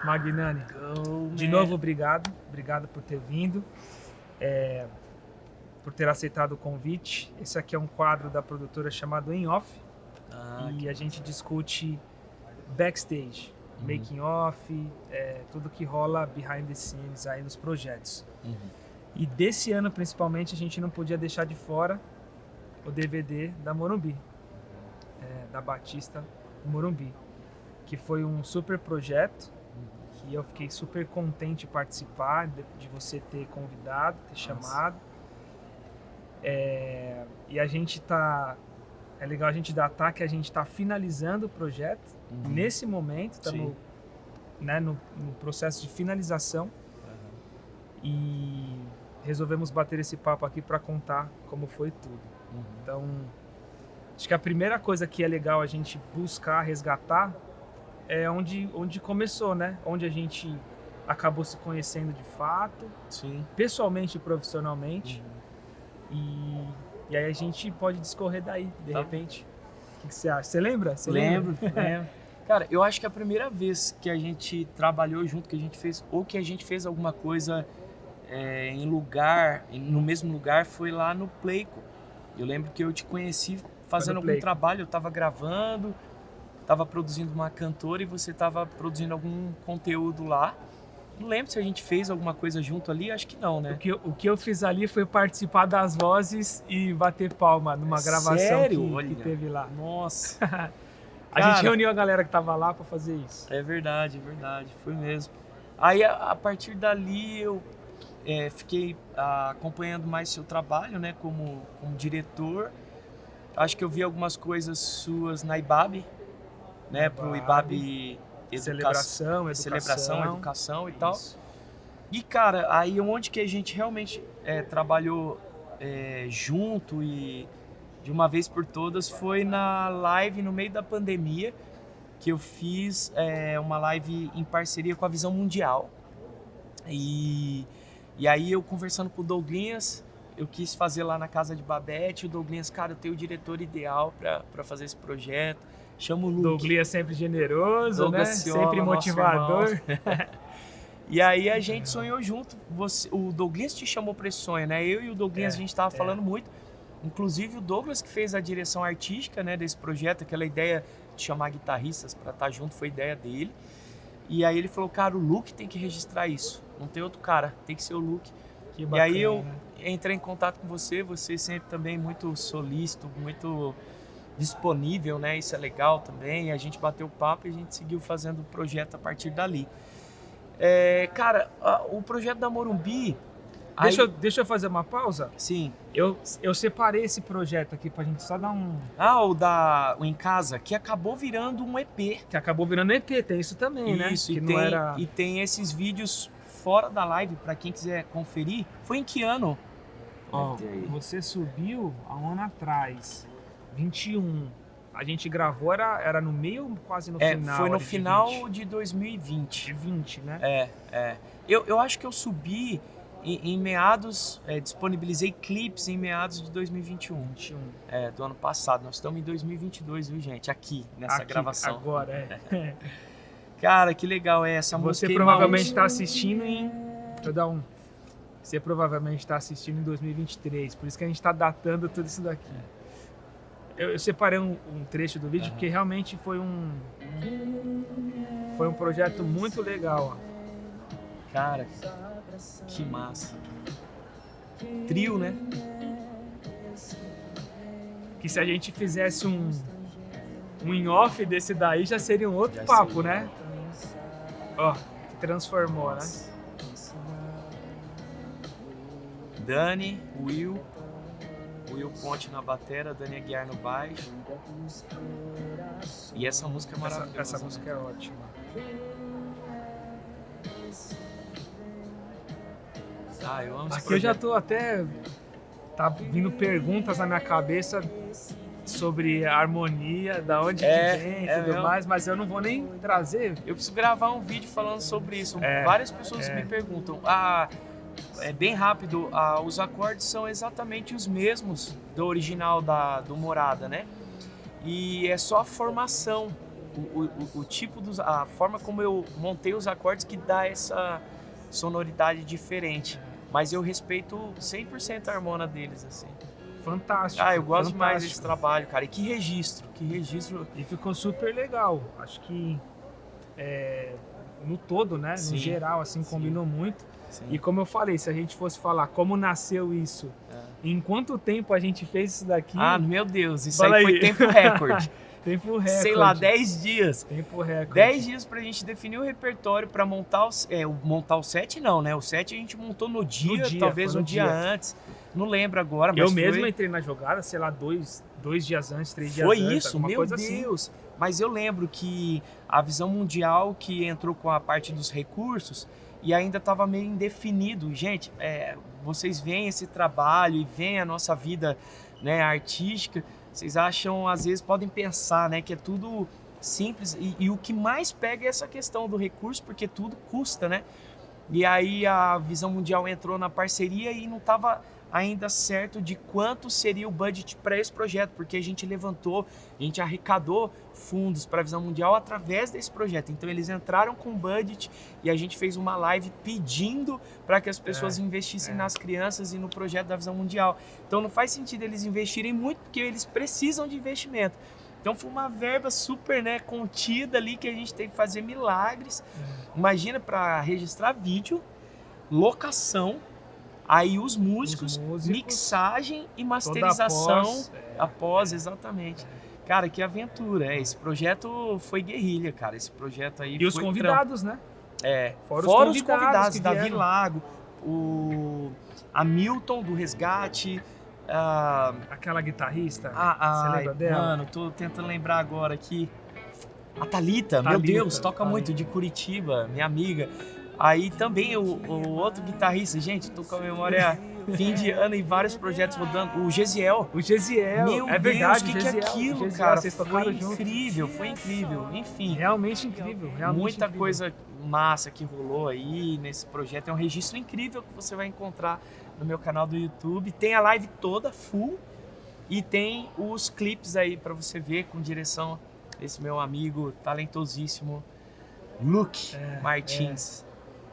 Magnani, de novo, obrigado. Obrigado por ter vindo, por ter aceitado o convite. Esse aqui é um quadro da produtora chamado Em Off. E a gente discute backstage, making off, tudo que rola behind the scenes aí nos projetos. E desse ano, principalmente, a gente não podia deixar de fora o DVD da Morumbi, da Batista Morumbi, que foi um super projeto, que eu fiquei super contente de participar, de você ter convidado, ter chamado. E a gente tá... É legal a gente datar que a gente está finalizando o projeto. Nesse momento, estamos no processo de finalização. E resolvemos bater esse papo aqui para contar como foi tudo. Então, acho que a primeira coisa que é legal a gente buscar resgatar é onde começou, né? Onde a gente acabou se conhecendo de fato, pessoalmente e profissionalmente. E aí a gente pode discorrer daí, de repente. O que você acha? Você lembra? Lembro. Cara, eu acho que a primeira vez que a gente trabalhou junto, que a gente fez, ou que a gente fez alguma coisa no mesmo lugar, foi lá no Playco. Eu lembro que eu te conheci fazendo algum trabalho, eu tava gravando, tava produzindo uma cantora e você tava produzindo algum conteúdo lá. Não lembro se a gente fez alguma coisa junto ali, acho que não, né? O que eu fiz ali foi participar das vozes e bater palma numa gravação que teve lá. Nossa! A gente reuniu a galera que tava lá para fazer isso. É verdade, foi mesmo. Aí a partir dali eu fiquei acompanhando mais seu trabalho, né, como diretor. Acho que eu vi algumas coisas suas na IBAB, né, pro IBAB Celebração, educação e tal. E, cara, aí onde que a gente realmente trabalhou junto e de uma vez por todas foi na live no meio da pandemia, que eu fiz uma live em parceria com a Visão Mundial. E aí eu conversando com o Douglinhas, eu quis fazer lá na casa de Babette, o Douglinhas, cara, eu tenho o diretor ideal para fazer esse projeto. Chama o Luke. Douglas sempre generoso, Douglas, né? Ciola, sempre motivador. E aí a gente sonhou junto. O Douglas te chamou para esse sonho, né? Eu e o Douglas a gente estava falando muito. Inclusive o Douglas que fez a direção artística, né, desse projeto, aquela ideia de chamar guitarristas para estar junto foi ideia dele. E aí ele falou, cara, o Luke tem que registrar isso. Não tem outro cara, tem que ser o Luke. Que bacana, e aí eu entrei em contato com você sempre também muito solícito, muito disponível, né? Isso é legal também. A gente bateu o papo e a gente seguiu fazendo o projeto a partir dali. Cara, o projeto da Morumbi... Deixa eu fazer uma pausa? Sim. Eu separei esse projeto aqui pra gente só dar um... o Em Casa, que acabou virando um EP. Que acabou virando EP, tem isso também, né? Isso, Que e tem esses vídeos fora da live, pra quem quiser conferir. Foi em que ano? Ó, você subiu há um ano atrás, 21. A gente gravou, era no meio, quase no final. Foi no final de 2020. De 20, né? Eu acho que eu subi em meados, disponibilizei clipes em meados de 2021. Do ano passado. Nós estamos em 2022, viu, gente? Aqui, nessa gravação. Agora, Cara, que legal essa música. Você provavelmente está assistindo em... Deixa eu dar um... Você provavelmente está assistindo em 2023, por isso que a gente está datando tudo isso daqui. Eu separei um trecho do vídeo, porque realmente foi um projeto muito legal. Ó. Cara, que massa. Trio, né? Que se a gente fizesse um in-off desse daí, já seria um outro papo, né? Ó, que transformou, né? Dani, Will Ponte na batera, Dani Aguiar no baixo. E essa música é maravilhosa. Essa música é ótima. Eu amo esse Aqui eu já tô até... Tá vindo perguntas na minha cabeça sobre a harmonia, da onde que vem e tudo mais, mas eu não vou nem trazer. Eu preciso gravar um vídeo falando sobre isso. Várias pessoas me perguntam. Bem rápido, os acordes são exatamente os mesmos do original do Morada, né? E é só a formação o tipo a forma como eu montei os acordes que dá essa sonoridade diferente. Mas eu respeito 100% a harmonia deles, assim. Fantástico. Eu gosto fantástico. demais desse trabalho, cara. E que registro. E ficou super legal. Acho que no todo, né? Sim, no geral, assim, sim. combinou muito. Sim. E como eu falei, se a gente fosse falar como nasceu isso, em quanto tempo a gente fez isso daqui... Meu Deus, isso Fala aí foi aí. tempo recorde. Tempo recorde. Sei lá, 10 dias. Tempo recorde. 10 dias pra gente definir o repertório pra montar montar o set não, né? O set a gente montou no dia talvez um dia antes. Não lembro agora, mas eu mesmo entrei na jogada, sei lá, dois dias antes, 3 dias antes. Foi isso, meu coisa Deus. Assim. Mas eu lembro que a Visão Mundial que entrou com a parte dos recursos e ainda estava meio indefinido. Gente, vocês veem esse trabalho e veem a nossa vida, né, artística, vocês acham, às vezes, podem pensar, né, que é tudo simples e o que mais pega é essa questão do recurso, porque tudo custa, né? E aí a Visão Mundial entrou na parceria e não estava ainda certo de quanto seria o budget para esse projeto, porque a gente arrecadou fundos para a Visão Mundial através desse projeto. Então eles entraram com budget e a gente fez uma live pedindo para que as pessoas investissem nas crianças e no projeto da Visão Mundial. Então não faz sentido eles investirem muito, porque eles precisam de investimento. Então foi uma verba super, né, contida ali que a gente tem que fazer milagres. Imagina, para registrar vídeo, locação, aí os músicos, mixagem e masterização após, exatamente. Cara, que aventura. Esse projeto foi guerrilha, cara. Esse projeto aí E os convidados, né? Fora os convidados, Davi Lago, o Hamilton do Resgate. Aquela guitarrista, você lembra dela? Mano, tô tentando lembrar agora aqui. A Thalita, meu Deus, toca muito, de Curitiba, minha amiga. Aí também o outro guitarrista, gente, tô com a memória fim de ano e vários projetos rodando. O Gesiel. O Gesiel, meu Deus, verdade, o que é aquilo, Gesiel, cara? Vocês Foi incrível, foi incrível. Enfim. Realmente incrível. Muita coisa massa que rolou aí nesse projeto. É um registro incrível que você vai encontrar no meu canal do YouTube. Tem a live toda, full. E tem os clipes aí pra você ver com direção desse meu amigo talentosíssimo, Luke Martins.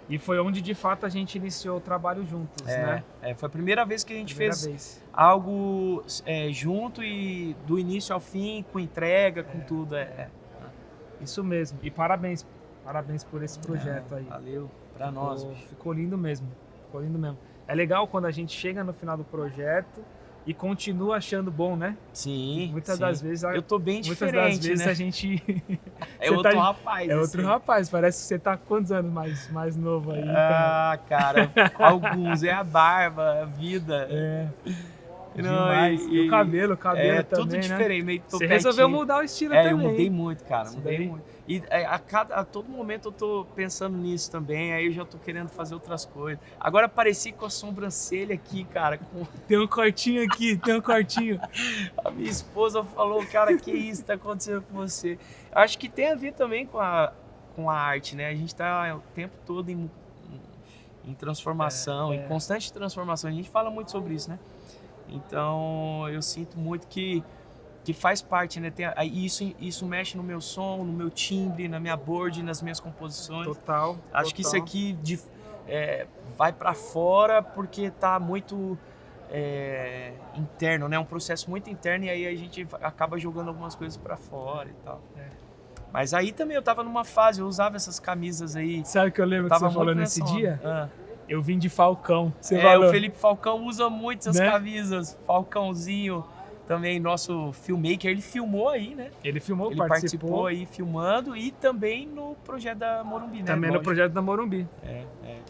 E foi onde, de fato, a gente iniciou o trabalho juntos, né? Foi a primeira vez que a gente fez algo junto e do início ao fim, com entrega, com tudo. Isso mesmo. E parabéns por esse projeto aí. Valeu, pra nós. Ficou lindo mesmo. É legal quando a gente chega no final do projeto e continua achando bom, né? Sim. Muitas das vezes... Eu tô bem diferente, muitas das vezes né? a gente... É outro rapaz. É outro rapaz. Parece que você tá com quantos anos mais novo aí? Cara, alguns. É a barba, a vida. Demais. E o cabelo também, tudo diferente, meio Você resolveu mudar o estilo também. Eu mudei muito, cara. Mudei muito. E a todo momento eu tô pensando nisso também, aí eu já tô querendo fazer outras coisas. Agora apareci com a sobrancelha aqui, cara. Tem um cortinho aqui, A minha esposa falou, cara, que isso tá acontecendo com você? Acho que tem a ver também com a arte, né? A gente tá o tempo todo em transformação, em constante transformação. A gente fala muito sobre isso, né? Então eu sinto muito que faz parte, né? Isso mexe no meu som, no meu timbre, na minha board, nas minhas composições. Total. Acho que isso aqui vai pra fora porque tá muito interno, né? Um processo muito interno e aí a gente acaba jogando algumas coisas pra fora e tal. Mas aí também eu tava numa fase, eu usava essas camisas aí. Sabe o que eu lembro que você falou nesse dia? Eu vim de Falcão. Você falou. O Felipe Falcão usa muito essas camisas. Falcãozinho, também nosso filmmaker, ele filmou aí, né? Ele participou aí filmando e também no projeto da Morumbi, né? Também no projeto da Morumbi.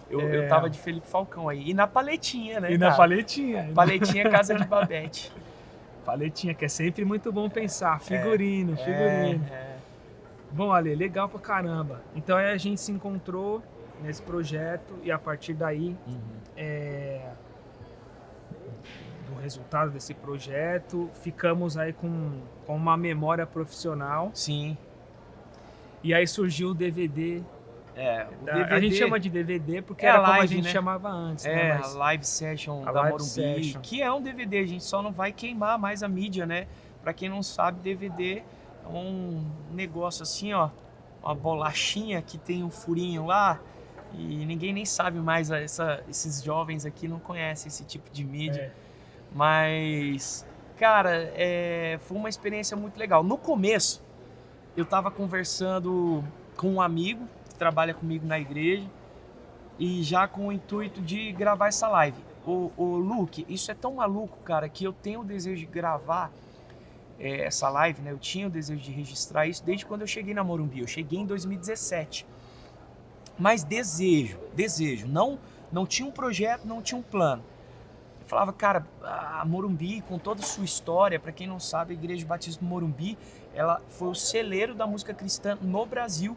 Eu tava de Felipe Falcão aí. E na paletinha, né? Na paletinha. Paletinha Casa de Babette. Paletinha, que é sempre muito bom pensar. Figurino. Bom, Ale, legal pra caramba. Então aí a gente se encontrou nesse projeto e a partir daí do resultado desse projeto ficamos aí com uma memória profissional. Sim. E aí surgiu o DVD. DVD, a gente chama de DVD porque era live, como a gente né? chamava antes. Né? A live session da Morumbi, que é um DVD. A gente só não vai queimar mais a mídia, né? Pra quem não sabe, DVD É um negócio assim, ó, uma bolachinha que tem um furinho lá e ninguém nem sabe mais, esses jovens aqui não conhecem esse tipo de mídia. Mas, cara, foi uma experiência muito legal. No começo, eu tava conversando com um amigo que trabalha comigo na igreja e já com o intuito de gravar essa live. Ô Luke, isso é tão maluco, cara, que eu tenho o desejo de gravar essa live, né? Eu tinha o desejo de registrar isso desde quando eu cheguei na Morumbi. Eu cheguei em 2017. Mas desejo. Não tinha um projeto, não tinha um plano. Eu falava, cara, a Morumbi, com toda a sua história, para quem não sabe, a Igreja Batista do Morumbi, ela foi o celeiro da música cristã no Brasil,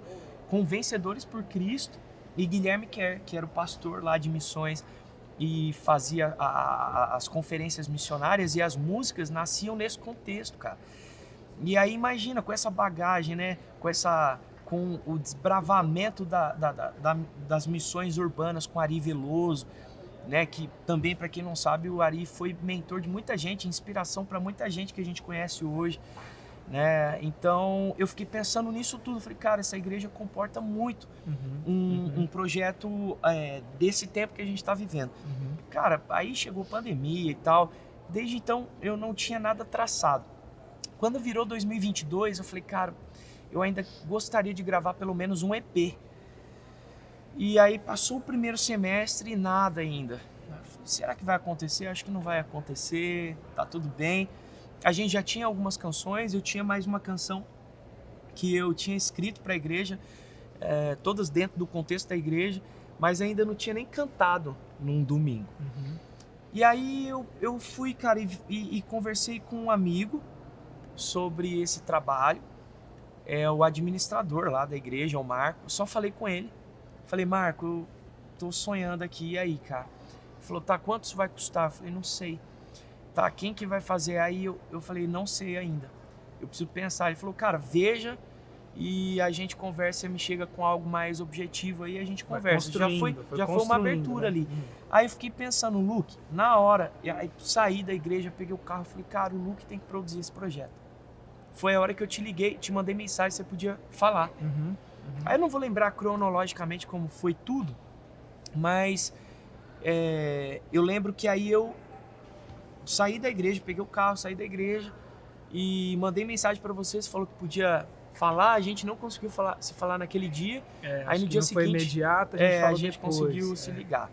com Vencedores por Cristo e Guilherme Kerr, que era o pastor lá de missões e fazia as conferências missionárias, e as músicas nasciam nesse contexto, cara. E aí imagina, com essa bagagem, né, com o desbravamento das missões urbanas com Ari Veloso, né, que também, para quem não sabe, o Ari foi mentor de muita gente, inspiração para muita gente que a gente conhece hoje, né? Então eu fiquei pensando nisso tudo, falei, cara, essa igreja comporta muito um projeto desse tempo que a gente está vivendo. Cara, aí chegou a pandemia e tal, desde então eu não tinha nada traçado. Quando virou 2022, eu falei, cara, eu ainda gostaria de gravar pelo menos um EP. E aí passou o primeiro semestre e nada ainda. Será que vai acontecer? Acho que não vai acontecer, tá tudo bem. A gente já tinha algumas canções, eu tinha mais uma canção que eu tinha escrito para a igreja, todas dentro do contexto da igreja, mas ainda não tinha nem cantado num domingo. E aí eu fui, cara, e conversei com um amigo sobre esse trabalho, o administrador lá da igreja, o Marco. Só falei com ele. Falei, Marco, eu tô sonhando aqui, e aí, cara? Ele falou, tá, quanto isso vai custar? Eu falei, não sei. Tá, quem que vai fazer? Aí eu falei, não sei ainda. Eu preciso pensar. Ele falou, cara, veja e a gente conversa, me chega com algo mais objetivo, aí a gente conversa. Já foi uma abertura, né? Ali. Aí eu fiquei pensando, Luke, na hora, aí saí da igreja, peguei o carro, falei, cara, o Luke tem que produzir esse projeto. Foi a hora que eu te liguei, te mandei mensagem, você podia falar. Aí eu não vou lembrar cronologicamente como foi tudo, mas eu lembro que aí eu saí da igreja, peguei o carro, saí da igreja e mandei mensagem para você falou que podia falar, a gente não conseguiu se falar naquele dia, aí no dia seguinte... foi imediato, a gente conseguiu se ligar.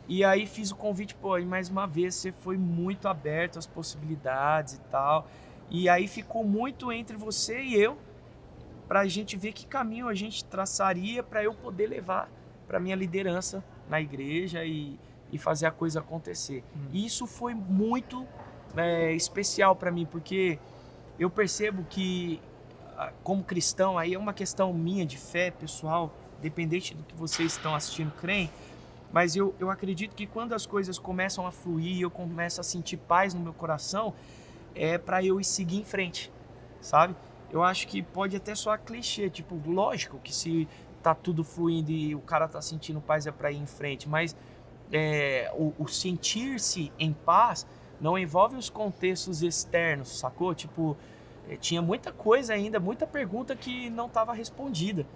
E aí fiz o convite, pô, e mais uma vez você foi muito aberto às possibilidades e tal, e aí ficou muito entre você e eu, pra gente ver que caminho a gente traçaria para eu poder levar para minha liderança na igreja e fazer a coisa acontecer. E isso foi muito especial para mim, porque eu percebo que, como cristão, aí é uma questão minha de fé pessoal, dependente do que vocês estão assistindo, creem, mas eu acredito que quando as coisas começam a fluir, eu começo a sentir paz no meu coração, é para eu ir seguir em frente, sabe? Eu acho que pode até soar clichê, tipo, lógico que se tá tudo fluindo e o cara tá sentindo paz é para ir em frente, mas o sentir-se em paz não envolve os contextos externos, sacou? Tipo, tinha muita coisa ainda, muita pergunta que não estava respondida.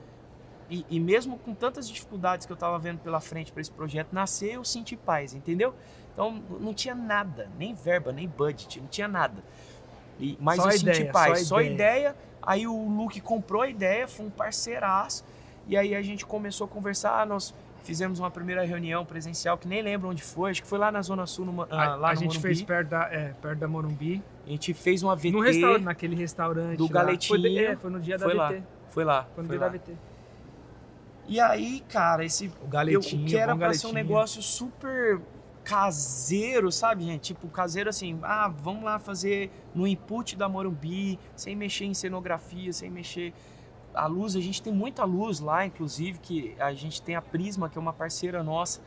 E mesmo com tantas dificuldades que eu estava vendo pela frente para esse projeto nascer, eu senti paz, entendeu? Então não tinha nada, nem verba, nem budget, não tinha nada. Mas eu senti paz, só ideia. Aí o Luke comprou a ideia, foi um parceiraço, e aí a gente começou a conversar, nós fizemos uma primeira reunião presencial, que nem lembro onde foi, acho que foi lá na Zona Sul, lá a gente fez perto da Morumbi. A gente fez um AVT. Naquele restaurante do Galetinho. Foi no dia da AVT. Foi lá. Foi no dia da AVT. E aí, cara, o Galetinho, que era pra ser um negócio super caseiro, sabe, gente? Tipo, caseiro assim, vamos lá fazer no input da Morumbi, sem mexer em cenografia, sem mexer... A luz, a gente tem muita luz lá, inclusive, que a gente tem a Prisma, que é uma parceira nossa,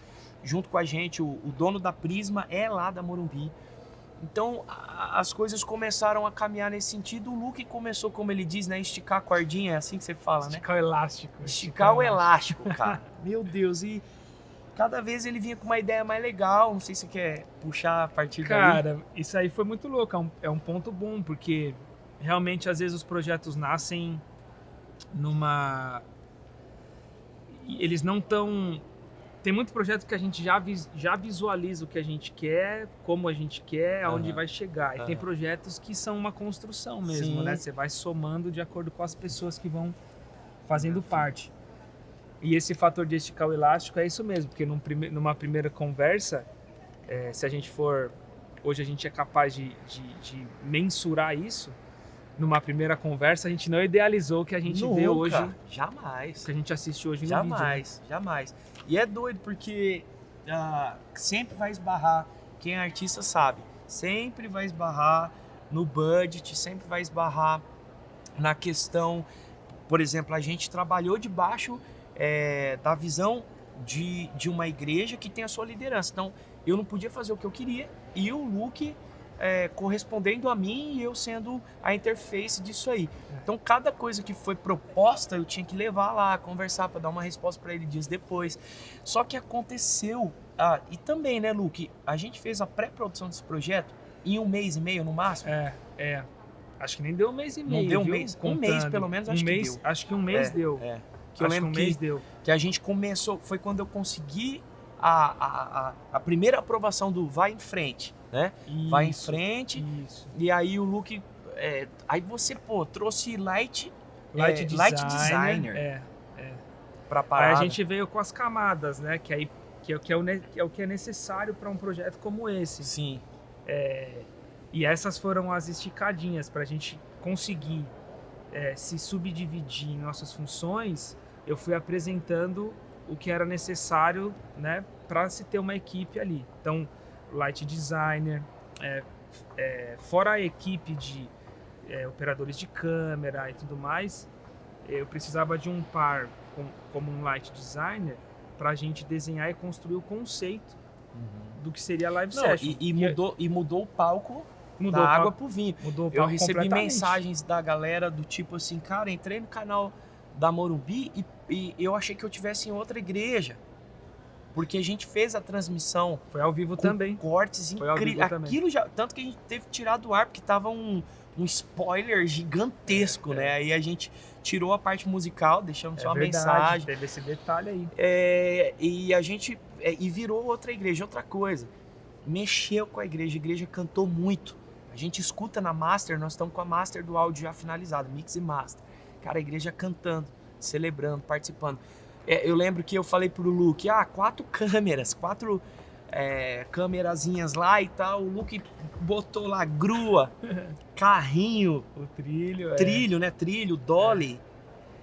junto com a gente. O dono da Prisma é lá da Morumbi. Então, as coisas começaram a caminhar nesse sentido. O Luke começou, como ele diz, né, esticar a cordinha, é assim que você fala, né? Esticar o elástico. Esticar o elástico, cara. Meu Deus, e cada vez ele vinha com uma ideia mais legal. Não sei se você quer puxar a partir daí. Cara, isso aí foi muito louco. É um ponto bom, porque realmente, às vezes, os projetos nascem numa... Eles não estão... Tem muito projeto que a gente já visualiza o que a gente quer, como a gente quer, aonde vai chegar. E tem projetos que são uma construção mesmo, Sim. né? Você vai somando de acordo com as pessoas que vão fazendo parte. E esse fator de esticar o elástico é isso mesmo, porque numa primeira conversa, se a gente for... Hoje a gente é capaz de mensurar isso. Numa primeira conversa, a gente não idealizou o que a gente vê hoje. Jamais. O que a gente assiste hoje no vídeo. Jamais. E é doido porque sempre vai esbarrar, quem é artista sabe, sempre vai esbarrar no budget, sempre vai esbarrar na questão, por exemplo, a gente trabalhou debaixo da visão de uma igreja que tem a sua liderança. Então, eu não podia fazer o que eu queria e o Luke correspondendo a mim e eu sendo a interface disso aí. Então, cada coisa que foi proposta, eu tinha que levar lá, conversar para dar uma resposta para ele dias depois. Só que aconteceu, e também, né, Luke, a gente fez a pré-produção desse projeto em 1 mês e meio no máximo. Acho que nem deu 1 mês e meio. Não deu um viu? mês? Contando. 1 mês, pelo menos, acho que deu. Acho que 1 mês deu. Que eu lembro que a gente começou, foi quando eu consegui a primeira aprovação do vai em frente, né? Isso, vai em frente, isso. e aí o Luke, aí você, trouxe Light Designer. pra parada. Aí a gente veio com as camadas, né? Que é o que é necessário para um projeto como esse. Sim. E essas foram as esticadinhas para a gente conseguir se subdividir em nossas funções. Eu fui apresentando o que era necessário, né, para se ter uma equipe ali. Então, Light Designer, fora a equipe de operadores de câmera e tudo mais, eu precisava de um par como um Light Designer para a gente desenhar e construir o conceito do que seria a live session. E mudou o palco Mudou da o água palco, pro vinho. mudou o Eu palco recebi completamente. mensagens da galera do tipo assim, cara, entrei no canal da Morumbi e eu achei que eu tivesse em outra igreja. Porque a gente fez a transmissão. Foi ao vivo com também. cortes Foi ao vivo incríveis. também. Aquilo já. Tanto que a gente teve que tirar do ar, porque tava um spoiler gigantesco, né? Aí a gente tirou a parte musical, deixamos só a mensagem. Teve esse detalhe aí. E a gente. E virou outra igreja, outra coisa. Mexeu com a igreja cantou muito. A gente escuta na master, nós estamos com a master do áudio já finalizado, mix e master. Cara, a igreja cantando, celebrando, participando. Eu lembro que eu falei pro Luke, 4 câmeras, 4 câmerazinhas lá e tal. O Luke botou lá grua, carrinho, O trilho. trilho, né? Trilho, dolly.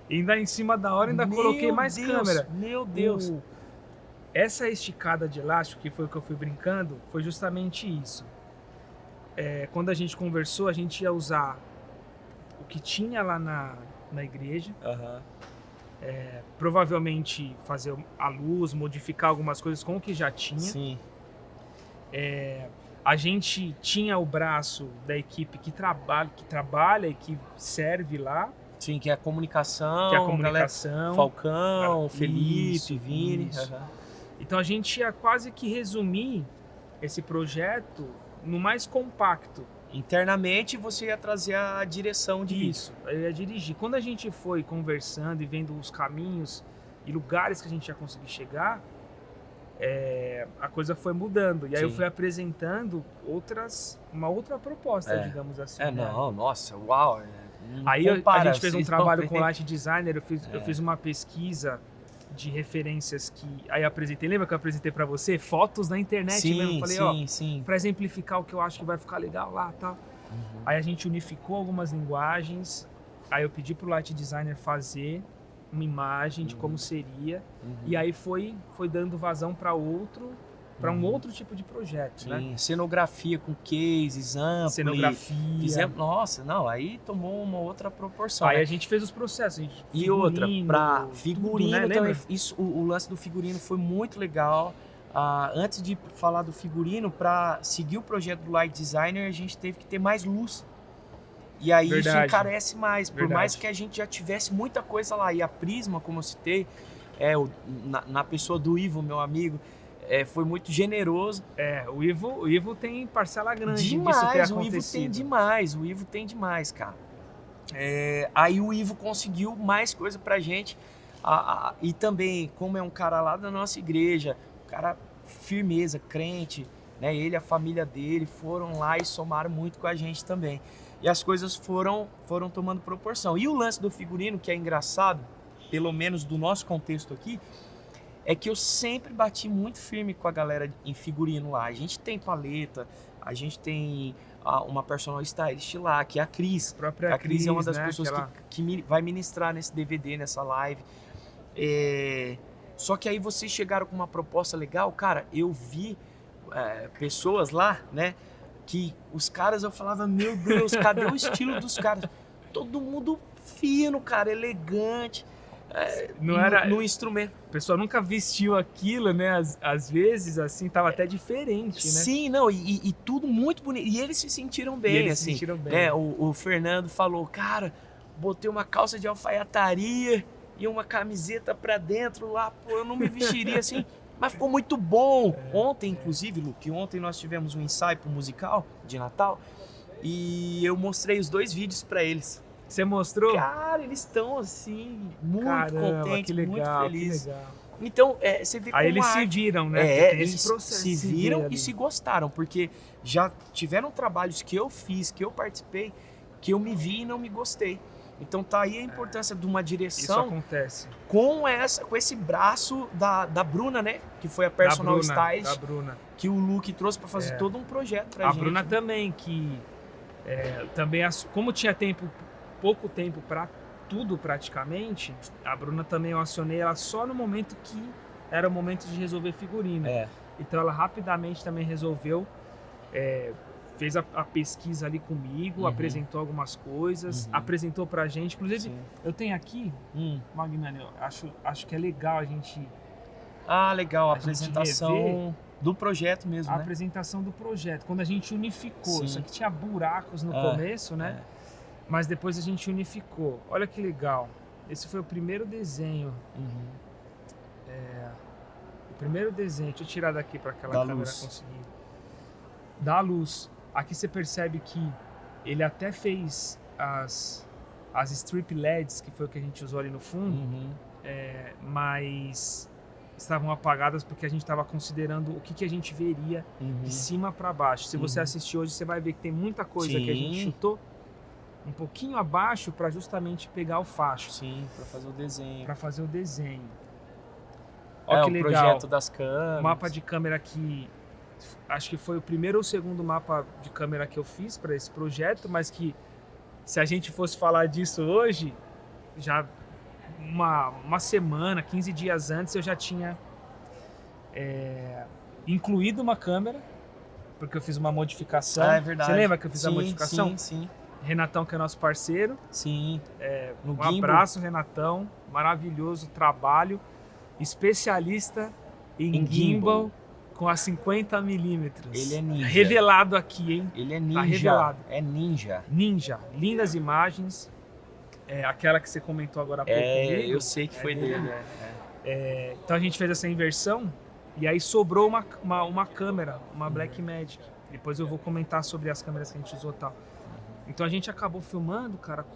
Ainda em cima da hora, ainda coloquei mais câmera. Meu Deus. Essa esticada de elástico, que foi o que eu fui brincando, foi justamente isso. Quando a gente conversou, a gente ia usar o que tinha lá na igreja. Provavelmente fazer a luz, modificar algumas coisas com o que já tinha. Sim. A gente tinha o braço da equipe que trabalha e que serve lá. Sim, que é a comunicação. Que é a comunicação. Falcão, Felipe, Isso, Vini. isso. Então a gente ia quase que resumir esse projeto no mais compacto. Internamente você ia trazer a direção de Isso, eu ia dirigir. Quando a gente foi conversando e vendo os caminhos e lugares que a gente ia conseguir chegar, a coisa foi mudando. E aí eu fui apresentando uma outra proposta, digamos assim. Né? Não, nossa, uau. Aí a gente fez um trabalho com o Light Designer, eu fiz uma pesquisa de referências que aí eu apresentei. Lembra que eu apresentei pra você? Fotos na internet mesmo. Falei, sim. Pra exemplificar o que eu acho que vai ficar legal lá e tal. Aí a gente unificou algumas linguagens. Aí eu pedi pro Light Designer fazer uma imagem de como seria. E aí foi dando vazão para um outro tipo de projeto, né? Cenografia com cases, ampli. Cenografia. Nossa, não, aí tomou uma outra proporção. Aí né? a gente fez os processos. E outra, para figurino tudo, né? também, o lance do figurino foi muito legal. Antes de falar do figurino, para seguir o projeto do Light Designer, a gente teve que ter mais luz. E aí isso encarece mais, por mais que a gente já tivesse muita coisa lá. E a Prisma, como eu citei, na pessoa do Ivo, meu amigo, foi muito generoso. O Ivo tem parcela grande demais, disso ter o Ivo tem demais, cara. Aí o Ivo conseguiu mais coisa pra gente. E também, como é um cara lá da nossa igreja, um cara firmeza, crente, né? Ele e a família dele foram lá e somaram muito com a gente também. E as coisas foram tomando proporção. E o lance do figurino, que é engraçado, pelo menos do nosso contexto aqui, é que eu sempre bati muito firme com a galera em figurino lá. A gente tem paleta, a gente tem uma personal stylist lá, que é a Cris. A Cris é uma das pessoas que vai ministrar nesse DVD, nessa live. Só que aí vocês chegaram com uma proposta legal, cara. Eu vi pessoas lá, né? Que os caras, eu falava, meu Deus, cadê o estilo dos caras? Todo mundo fino, cara, elegante. Não era no instrumento. O pessoal nunca vestiu aquilo, né? Às vezes, assim, tava até diferente, né? Sim, não, e tudo muito bonito. E eles se sentiram bem, assim. Se sentiram bem. O Fernando falou, cara, botei uma calça de alfaiataria e uma camiseta pra dentro lá, pô, eu não me vestiria assim, mas ficou muito bom. Ontem, inclusive, Luke, ontem nós tivemos um ensaio pro musical de Natal e eu mostrei os 2 vídeos pra eles. Você mostrou? Cara, eles estão assim, muito contentes, que legal, muito felizes. Que legal. Então, você vê como aí eles se viram, né? Tem esse processo, se viram e se gostaram, porque já tiveram trabalhos que eu fiz, que eu participei, que eu me vi e não me gostei. Então tá aí a importância de uma direção. Isso acontece. Com esse braço da Bruna, né? Que foi a personal stylist. Da Bruna. Que o Luke trouxe para fazer todo um projeto pra gente. A Bruna também, que também, como tinha pouco tempo para tudo praticamente, a Bruna também eu acionei ela só no momento que era o momento de resolver figurino. Então ela rapidamente também resolveu, fez a pesquisa ali comigo, apresentou algumas coisas, apresentou pra gente. Inclusive, eu tenho aqui, Magnani, acho que é legal a gente... legal, a apresentação do projeto mesmo, né? A apresentação do projeto, quando a gente unificou. Isso aqui tinha buracos no começo, né? Mas depois a gente unificou. Olha que legal. Esse foi o primeiro desenho. O primeiro desenho. Deixa eu tirar daqui para aquela câmera conseguir. Da luz. Aqui você percebe que ele até fez as strip LEDs, que foi o que a gente usou ali no fundo, mas estavam apagadas porque a gente estava considerando o que a gente veria de cima para baixo. Se você assistir hoje, você vai ver que tem muita coisa que a gente chutou um pouquinho abaixo para justamente pegar o facho. Sim, para fazer o desenho. Para fazer o desenho. Olha que legal. O projeto das câmeras. Mapa de câmera que acho que foi o primeiro ou segundo mapa de câmera que eu fiz para esse projeto, mas que se a gente fosse falar disso hoje, já uma semana, 15 dias antes eu já tinha incluído uma câmera, porque eu fiz uma modificação. É verdade. Você lembra que eu fiz a modificação? Sim. Renatão, que é nosso parceiro. Sim. Um abraço, Renatão. Maravilhoso trabalho. Especialista em gimbal com a 50mm. Ele é ninja. Revelado aqui, hein? Ele é ninja. Tá revelado. É ninja. Ninja. Lindas imagens. Aquela que você comentou agora há pouco. Comigo, eu sei que foi dele. Então a gente fez essa inversão e aí sobrou uma câmera, uma Blackmagic. Depois eu vou comentar sobre as câmeras que a gente usou e tal. Então a gente acabou filmando, cara,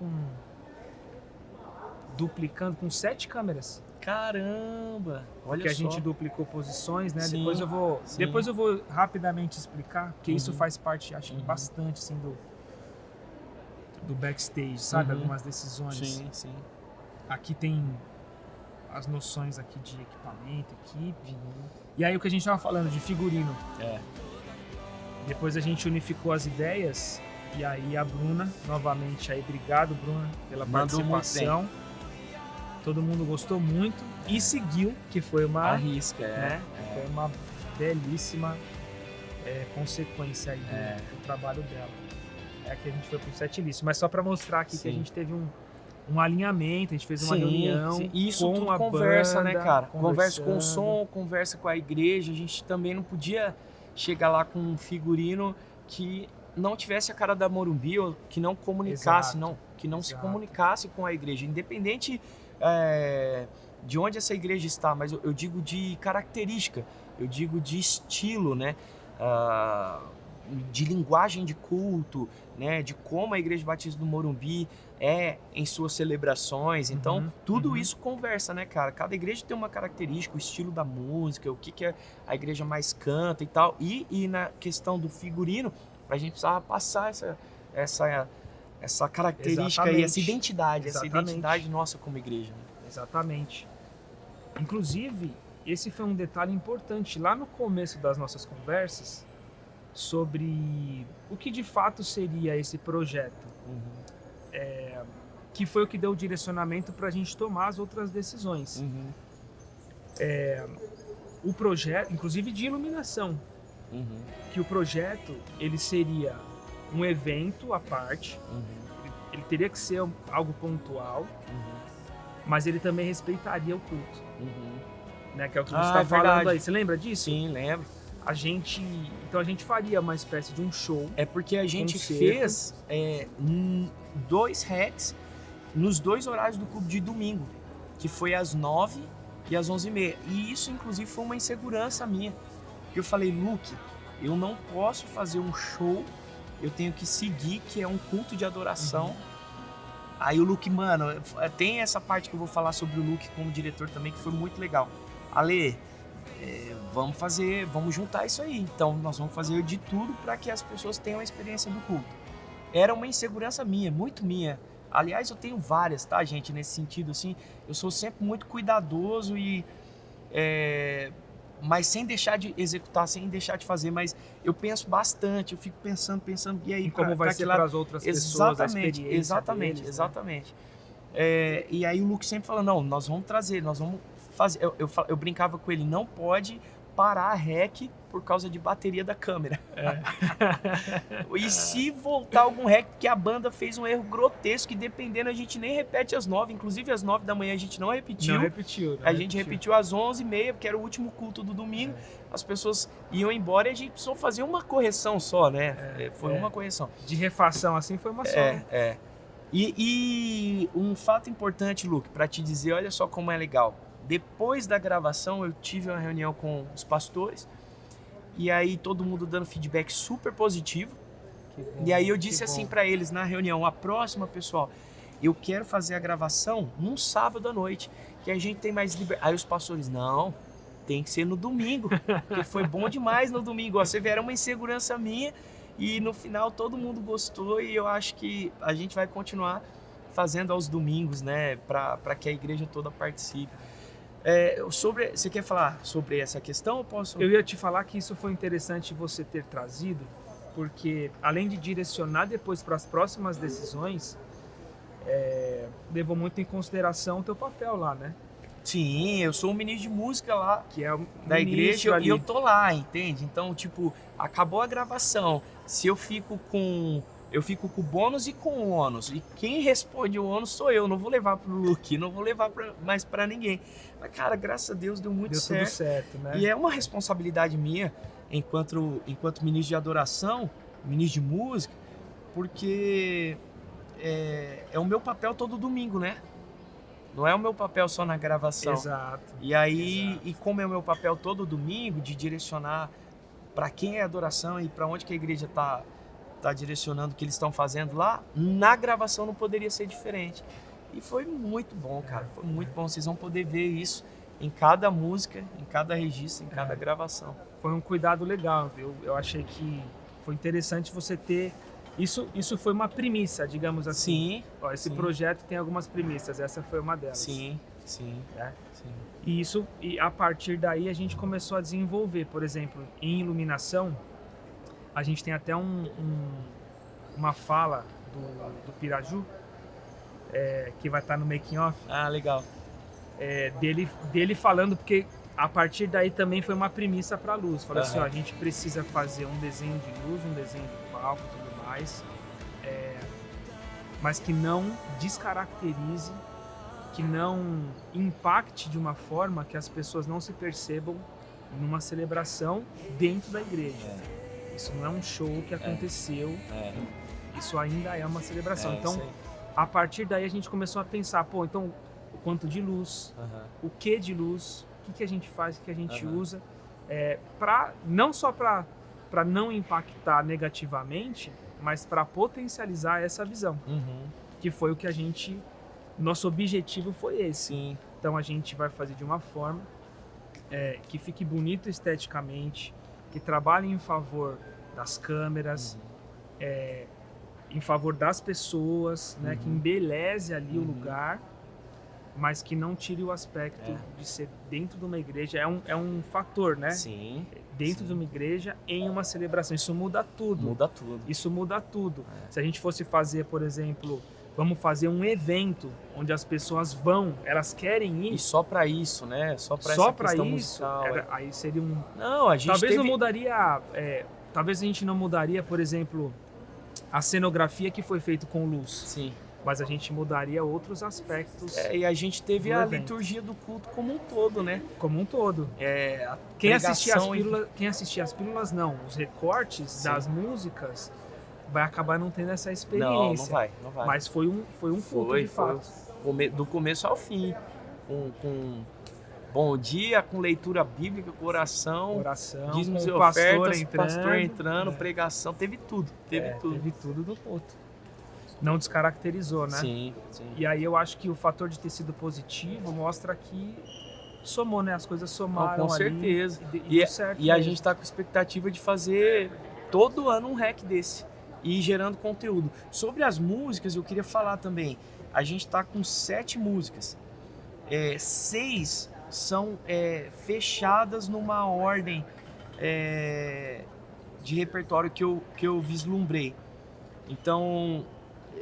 duplicando com 7 câmeras. Caramba! Olha porque só. A gente duplicou posições, né? Sim, depois eu vou rapidamente explicar, porque isso faz parte, acho que bastante, assim, do backstage, sabe? Algumas decisões. Sim. Aqui tem as noções aqui de equipamento, equipe. E aí o que a gente tava falando de figurino. Depois a gente unificou as ideias. E aí a Bruna, novamente, aí obrigado, Bruna, pela participação. Todo mundo gostou muito e seguiu, que foi uma... arrisca, Foi uma belíssima consequência aí do trabalho dela. Que a gente foi pro setlist. Mas só para mostrar aqui que a gente teve um alinhamento, a gente fez uma reunião. Isso com tudo a conversa, banda, né, cara? Conversa com o som, conversa com a igreja. A gente também não podia chegar lá com um figurino que não tivesse a cara da Morumbi, ou que não comunicasse, que não se comunicasse com a igreja, independente de onde essa igreja está, mas eu digo de característica, eu digo de estilo, né? de linguagem de culto, né, de como a Igreja Batista do Morumbi é em suas celebrações. Então, tudo isso conversa, né, cara? Cada igreja tem uma característica, o estilo da música, o que a igreja mais canta e tal. E na questão do figurino, a gente precisava passar essa característica aí, essa identidade nossa como igreja. Né? Exatamente. Inclusive, esse foi um detalhe importante lá no começo das nossas conversas sobre o que de fato seria esse projeto, que foi o que deu o direcionamento para a gente tomar as outras decisões. O projeto, inclusive de iluminação, que o projeto ele seria um evento à parte, ele teria que ser algo pontual, mas ele também respeitaria o culto, né? Que é o que você está falando aí. Você lembra disso? Sim, lembro. Então a gente faria uma espécie de um show. É porque a gente fez 2 hacks nos 2 horários do clube de domingo, que foi às 9 e às 11h30. E isso, inclusive, foi uma insegurança minha. Porque eu falei, Luke, eu não posso fazer um show, eu tenho que seguir, que é um culto de adoração. Aí o Luke, mano, tem essa parte que eu vou falar sobre o Luke como diretor também, que foi muito legal. Ale, vamos juntar isso aí. Então nós vamos fazer de tudo para que as pessoas tenham a experiência do culto. Era uma insegurança minha, muito minha. Aliás, eu tenho várias, tá, gente, nesse sentido, assim. Eu sou sempre muito cuidadoso mas sem deixar de executar, sem deixar de fazer, mas eu penso bastante, eu fico pensando, e aí... E como vai ser para as outras pessoas a experiência Exatamente. E aí o Luke sempre fala, não, nós vamos trazer, nós vamos fazer... Eu brincava com ele, não pode parar a rec por causa de bateria da câmera. E se voltar algum rec, porque a banda fez um erro grotesco e dependendo a gente nem repete às 9, inclusive às 9 da manhã a gente não repetiu. A gente repetiu às 11h30, porque era o último culto do domingo. As pessoas iam embora e a gente precisou fazer uma correção só, né? Foi uma correção. De refação assim foi uma só. E um fato importante, Luke, para te dizer, olha só como é legal. Depois da gravação eu tive uma reunião com os pastores e aí todo mundo dando feedback super positivo. Bom, e aí eu disse assim para eles na reunião, a próxima, pessoal, eu quero fazer a gravação num sábado à noite, que a gente tem mais liberdade. Aí os pastores, não, tem que ser no domingo, porque foi bom demais no domingo. Ó, você vê, era uma insegurança minha e no final todo mundo gostou e eu acho que a gente vai continuar fazendo aos domingos, né, para que a igreja toda participe. Você quer falar sobre essa questão ou posso? Eu ia te falar que isso foi interessante você ter trazido, porque além de direcionar depois para as próximas decisões, levou muito em consideração o teu papel lá, né? Sim, eu sou o ministro de música lá, que é da igreja, e eu tô lá, entende? Então, tipo, acabou a gravação, se eu fico com o bônus e com o ônus. E quem responde o ônus sou eu. Não vou levar pro Luke, não vou levar mais pra ninguém. Mas, cara, graças a Deus deu muito certo. Deu tudo certo, né? E é uma responsabilidade minha, enquanto ministro de adoração, ministro de música, porque é o meu papel todo domingo, né? Não é o meu papel só na gravação. Exato. E aí, e como é o meu papel todo domingo, de direcionar para quem é adoração e para onde que a igreja tá direcionando o que eles estão fazendo lá, na gravação não poderia ser diferente. E foi muito bom, cara. Foi muito bom. Vocês vão poder ver isso em cada música, em cada registro, em cada gravação. Foi um cuidado legal, viu? Eu achei que foi interessante você ter... Isso foi uma premissa, digamos assim. Sim. Ó, esse projeto tem algumas premissas, essa foi uma delas. Sim. Sim. E a partir daí a gente começou a desenvolver, por exemplo, em iluminação, a gente tem até uma fala do Piraju, que vai estar no making off. Ah, legal. Dele falando, porque a partir daí também foi uma premissa para a luz. Falou assim, ó, a gente precisa fazer um desenho de luz, um desenho de palco e tudo mais, mas que não descaracterize, que não impacte de uma forma que as pessoas não se percebam numa celebração dentro da igreja. Isso não é um show que aconteceu, isso ainda é uma celebração. Então, a partir daí a gente começou a pensar, então o quanto de luz, o que de luz, o que a gente faz, o que a gente usa, não só para para não impactar negativamente, mas para potencializar essa visão, que foi o que nosso objetivo foi esse. Sim. Então a gente vai fazer de uma forma que fique bonito esteticamente, que trabalhe em favor das câmeras, em favor das pessoas, né, que embeleze ali o lugar, mas que não tire o aspecto de ser dentro de uma igreja. É um fator, né? Sim. Dentro de uma igreja, em uma celebração. Isso muda tudo. Muda tudo. Isso muda tudo. Se a gente fosse fazer, por exemplo, vamos fazer um evento onde as pessoas vão, elas querem ir. E só pra isso, né? Só pra só essa pra questão isso, musical. aí seria um... Não, a gente Talvez teve... não mudaria... talvez a gente não mudaria, por exemplo, a cenografia que foi feita com luz. Sim. Mas a gente mudaria outros aspectos. E a gente teve a evento. liturgia do culto como um todo, né? Como um todo. A Quem assistia pregação as pílulas, não. Os recortes das músicas vai acabar não tendo essa Não experiência. não vai. Mas foi um culto de fato. Do começo ao fim. Com bom dia, com leitura bíblica, com oração, dízimos com e o pastor ofertas, pastor entrando, pregação, teve tudo. Teve tudo do culto. Não descaracterizou, né? Sim. E aí eu acho que o fator de ter sido positivo mostra que somou, né? As coisas somaram com ali. certeza. E deu certo E a mesmo. gente está com expectativa de fazer todo ano um hack desse e ir gerando conteúdo. Sobre as músicas, eu queria falar também. A gente está com 7 músicas. 6 são fechadas numa ordem de repertório que eu vislumbrei. Então,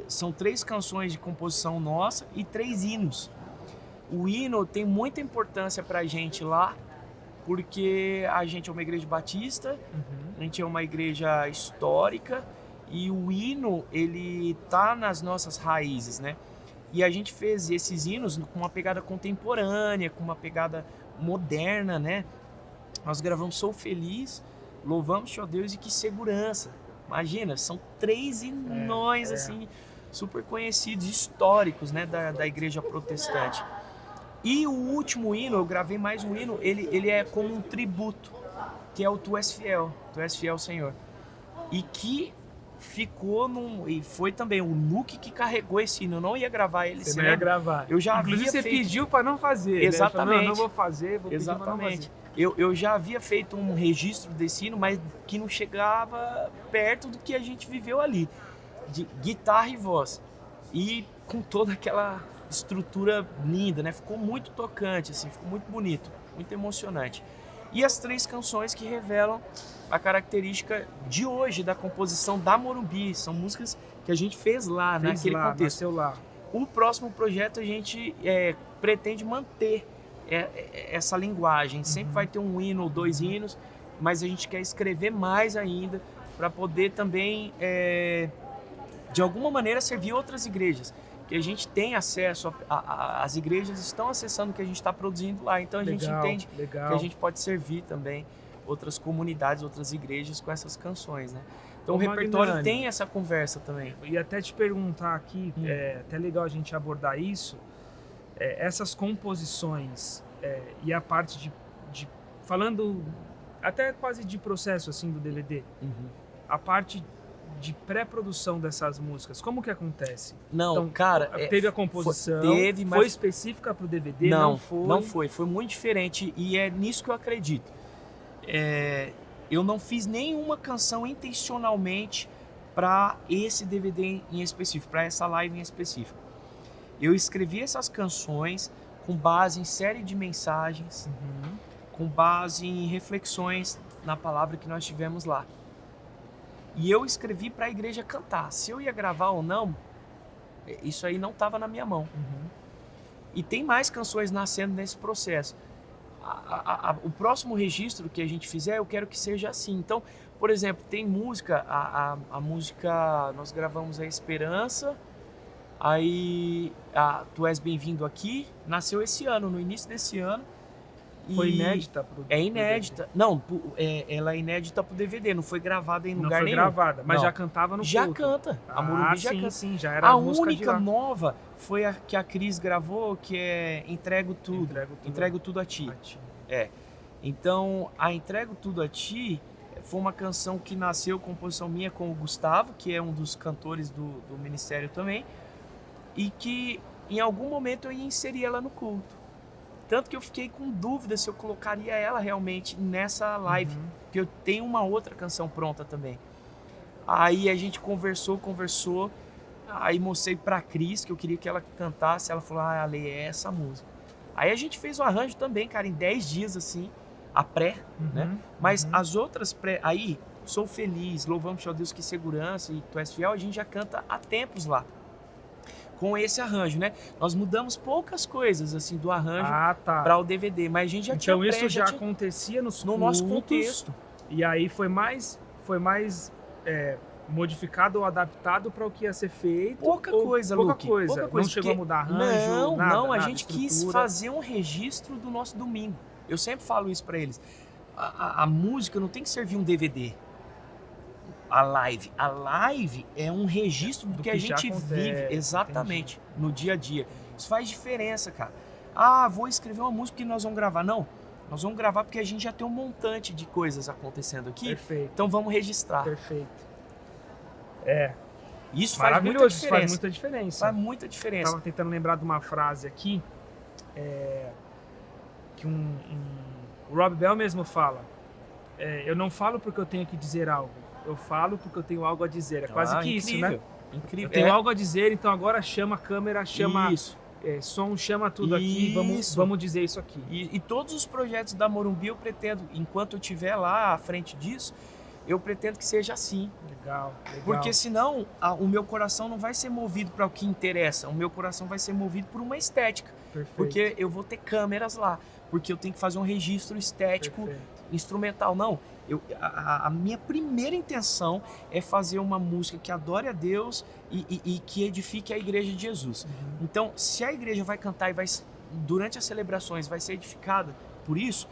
são 3 canções de composição nossa e 3 hinos. O hino tem muita importância pra gente lá, porque a gente é uma igreja batista, a gente é uma igreja histórica, e o hino, ele tá nas nossas raízes, né? E a gente fez esses hinos com uma pegada contemporânea, com uma pegada moderna, né? Nós gravamos Sou Feliz, Louvamos-te, ó Deus, e Que Segurança. Imagina, são 3 hinões, assim, super conhecidos, históricos, né, da igreja protestante. E o último hino, eu gravei mais um hino, ele é como um tributo, que é o Tu És Fiel, Senhor. E que ficou e foi também o Nuke que carregou esse hino, eu não ia gravar ele. Você não ia gravar. Eu já Inclusive havia você feito... pediu para não fazer, Exatamente. Né? Não vou fazer, vou pedir pra não fazer. Eu já havia feito um registro desse hino, mas que não chegava perto do que a gente viveu ali, de guitarra e voz, e com toda aquela estrutura linda, né? Ficou muito tocante, assim, ficou muito bonito, muito emocionante. E as 3 canções que revelam a característica de hoje da composição da Morumbi, são músicas que a gente fez lá, naquele contexto. Nasceu lá. O próximo projeto a gente pretende manter essa linguagem. Sempre vai ter um hino ou 2 hinos, mas a gente quer escrever mais ainda para poder também, de alguma maneira, servir outras igrejas. Que a gente tem acesso, as igrejas estão acessando o que a gente está produzindo lá, então a gente entende que a gente pode servir também outras comunidades, outras igrejas com essas canções, né? Então o repertório tem essa conversa também. E até te perguntar aqui, até legal a gente abordar isso, essas composições e a parte de falando até quase de processo assim do DVD, a parte de pré-produção dessas músicas, como que acontece? Não, então, cara... teve a composição, mas... foi específica pro DVD? Não foi muito diferente, e é nisso que eu acredito. Eu não fiz nenhuma canção intencionalmente para esse DVD em específico, para essa live em específico. Eu escrevi essas canções com base em série de mensagens, com base em reflexões na palavra que nós tivemos lá. E eu escrevi para a igreja cantar. Se eu ia gravar ou não, isso aí não estava na minha mão. E tem mais canções nascendo nesse processo. O próximo registro que a gente fizer, eu quero que seja assim. Então, por exemplo, tem música, a música, nós gravamos a Esperança, aí Tu És Bem-vindo Aqui, nasceu esse ano, no início desse ano. Foi inédita? É inédita. Não, ela é inédita pro DVD, não foi gravada em lugar nenhum. Não foi gravada, mas já cantava no Já culto. canta. A Morumbi já canta. Sim, já era a música de lá. A única nova foi a que a Cris gravou, que é Entrego Tudo. Entrego Tudo a Ti. Então, a Entrego Tudo a Ti foi uma canção que nasceu, composição minha com o Gustavo, que é um dos cantores do ministério também, e que em algum momento eu ia inserir ela no culto. Tanto que eu fiquei com dúvida se eu colocaria ela realmente nessa live, porque eu tenho uma outra canção pronta também. Aí a gente conversou, aí mostrei pra Cris que eu queria que ela cantasse, ela falou, Ale, é essa música. Aí a gente fez o arranjo também, cara, em 10 dias, assim, a pré, né? Mas as outras pré, aí, Sou Feliz, Louvamos a Deus, Que Segurança e Tu És Fiel, a gente já canta há tempos lá, com esse arranjo, né? Nós mudamos poucas coisas, assim, do arranjo para o DVD, mas a gente já tinha pré, isso já acontecia no nosso contexto. E aí foi mais modificado ou adaptado para o que ia ser feito? Pouca coisa. Não chegou a mudar arranjo? Não, a gente quis fazer um registro do nosso domingo. Eu sempre falo isso para eles. A música não tem que servir um DVD. A live é um registro do que a gente vive, exatamente, no dia a dia. Isso faz diferença, cara. Vou escrever uma música que nós vamos gravar. Não, nós vamos gravar porque a gente já tem um montante de coisas acontecendo aqui. Perfeito. Então vamos registrar. Perfeito. Isso faz muita diferença. Faz muita diferença. Faz muita diferença. Estava tentando lembrar de uma frase aqui, que o Rob Bell mesmo fala. Eu não falo porque eu tenho que dizer algo. Eu falo porque eu tenho algo a dizer. É quase que incrível, isso, né? Incrível. Eu tenho algo a dizer, então agora chama a câmera, chama som, chama tudo aqui, vamos dizer isso aqui. E todos os projetos da Morumbi eu pretendo, enquanto eu estiver lá à frente disso, eu pretendo que seja assim. Legal. Porque senão o meu coração não vai ser movido para o que interessa. O meu coração vai ser movido por uma estética. Perfeito. Porque eu vou ter câmeras lá. Porque eu tenho que fazer um registro estético, instrumental. Não, a minha primeira intenção é fazer uma música que adore a Deus e que edifique a Igreja de Jesus. Então, se a igreja vai cantar e durante as celebrações vai ser edificada por isso,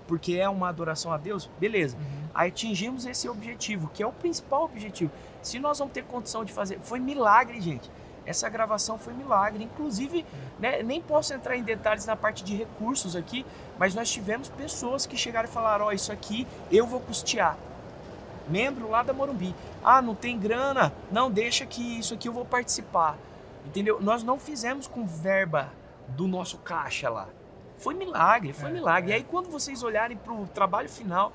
porque é uma adoração a Deus, beleza. Aí atingimos esse objetivo, que é o principal objetivo. Se nós vamos ter condição de fazer... Foi milagre, gente. Essa gravação foi milagre. Inclusive, né, nem posso entrar em detalhes na parte de recursos aqui, mas nós tivemos pessoas que chegaram e falaram, isso aqui eu vou custear. Membro lá da Morumbi. Não tem grana? Não, deixa que isso aqui eu vou participar. Entendeu? Nós não fizemos com verba do nosso caixa lá. Foi milagre, foi milagre. E aí quando vocês olharem para o trabalho final,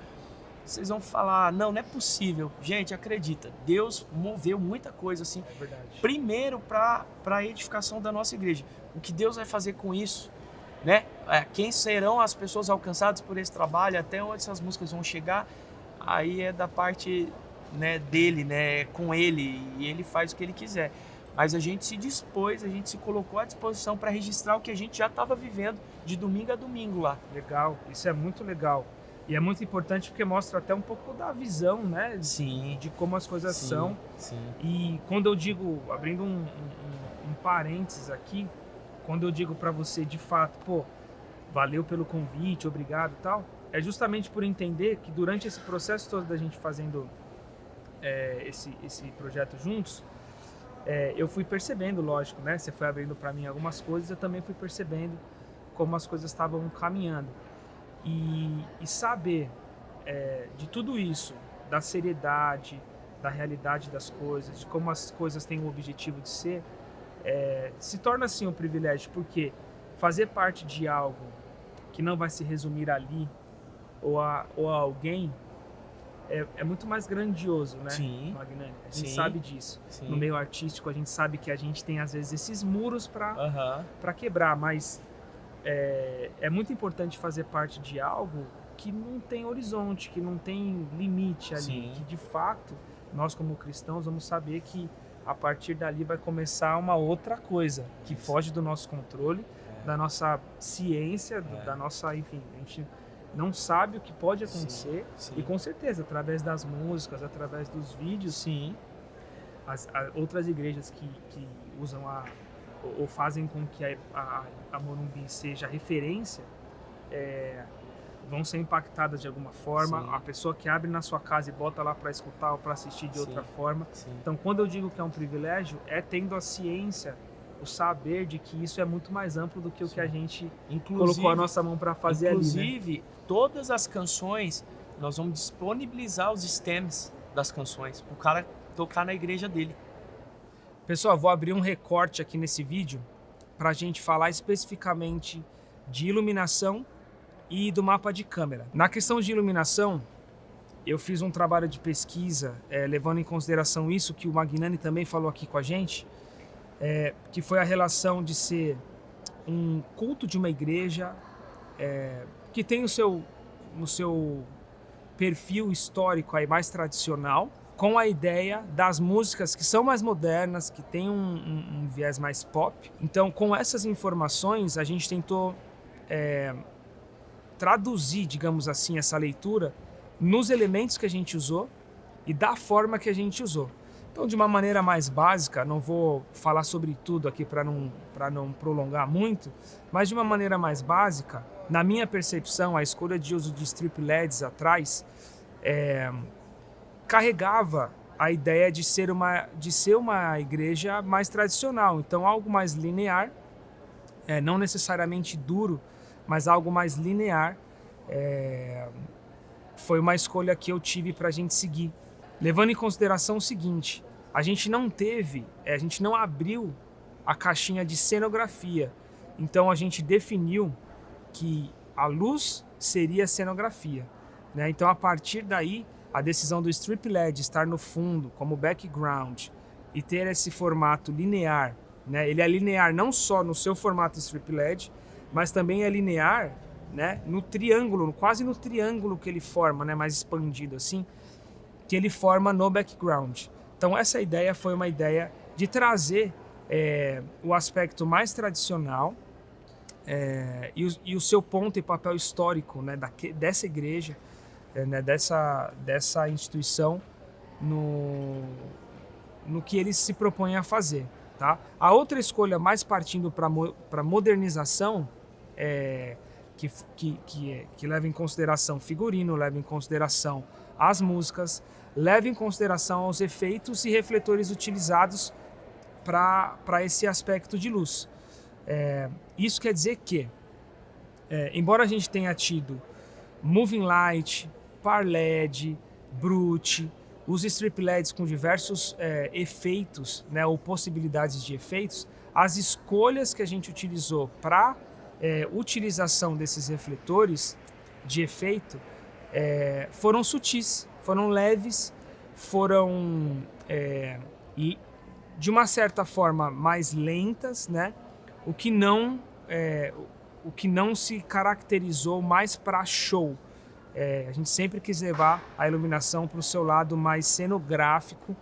vocês vão falar, não é possível. Gente, acredita, Deus moveu muita coisa assim. É verdade. Primeiro para a edificação da nossa igreja. O que Deus vai fazer com isso, né? Quem serão as pessoas alcançadas por esse trabalho, até onde essas músicas vão chegar, aí é da parte, né, dele, né, com ele, e ele faz o que ele quiser. Mas a gente se dispôs, a gente se colocou à disposição para registrar o que a gente já estava vivendo de domingo a domingo lá. Legal, isso é muito legal. E é muito importante porque mostra até um pouco da visão, né? Sim. De como as coisas são. Sim. E quando eu digo, abrindo um parênteses aqui, quando eu digo para você de fato, valeu pelo convite, obrigado e tal, é justamente por entender que durante esse processo todo da gente fazendo esse projeto juntos, eu fui percebendo, lógico, né? Você foi abrindo para mim algumas coisas, eu também fui percebendo como as coisas estavam caminhando. E saber de tudo isso, da seriedade, da realidade das coisas, de como as coisas têm o objetivo de ser, se torna assim um privilégio, porque fazer parte de algo que não vai se resumir ali ou a alguém é muito mais grandioso, né, Sim. Magnani? A gente sabe disso. Sim. No meio artístico, a gente sabe que a gente tem às vezes esses muros para quebrar, mas é muito importante fazer parte de algo que não tem horizonte, que não tem limite ali. Sim. Que de fato, nós como cristãos vamos saber que a partir dali vai começar uma outra coisa, que foge do nosso controle, da nossa ciência, da nossa, enfim, a gente não sabe o que pode acontecer. Sim. E com certeza, através das músicas, através dos vídeos, sim, as outras igrejas que usam ou fazem com que a Morumbi seja referência, vão ser impactadas de alguma forma. Sim. A pessoa que abre na sua casa e bota lá para escutar ou para assistir de outra forma. Sim. Então, quando eu digo que é um privilégio, é tendo a ciência, o saber de que isso é muito mais amplo do que o que a gente colocou a nossa mão para fazer ali, né? Inclusive, todas as canções nós vamos disponibilizar os stems das canções pro cara tocar na igreja dele. Pessoal, vou abrir um recorte aqui nesse vídeo para a gente falar especificamente de iluminação e do mapa de câmera. Na questão de iluminação, eu fiz um trabalho de pesquisa levando em consideração isso que o Magnani também falou aqui com a gente, que foi a relação de ser um culto de uma igreja que tem o seu perfil histórico aí mais tradicional, com a ideia das músicas que são mais modernas, que tem um viés mais pop. Então, com essas informações, a gente tentou traduzir, digamos assim, essa leitura nos elementos que a gente usou e da forma que a gente usou. Então, de uma maneira mais básica, não vou falar sobre tudo aqui para não prolongar muito, mas de uma maneira mais básica, na minha percepção, a escolha de uso de strip LEDs atrás carregava a ideia de ser uma igreja mais tradicional, então algo mais linear, não necessariamente duro, mas algo mais linear. Foi uma escolha que eu tive para a gente seguir, levando em consideração o seguinte: a gente não abriu a caixinha de cenografia, então a gente definiu que a luz seria cenografia, né? Então, a partir daí, a decisão do strip LED estar no fundo como background e ter esse formato linear, né? Ele é linear não só no seu formato strip LED, mas também é linear, né, no triângulo, quase no triângulo que ele forma, né, mais expandido assim, que ele forma no background. Então essa ideia foi uma ideia de trazer o aspecto mais tradicional e o seu ponto e papel histórico, né, dessa igreja, né, dessa instituição no que eles se propõem a fazer, tá? A outra escolha, mais partindo para modernização, que leva em consideração figurino, leva em consideração as músicas, leva em consideração os efeitos e refletores utilizados para esse aspecto de luz. Isso quer dizer que, embora a gente tenha tido Moving Light, Par LED, Brut, os strip LEDs com diversos efeitos, né, ou possibilidades de efeitos, as escolhas que a gente utilizou para utilização desses refletores de efeito foram sutis, foram leves, foram de uma certa forma mais lentas, né? O que não se caracterizou mais para show. A gente sempre quis levar a iluminação para o seu lado mais cenográfico,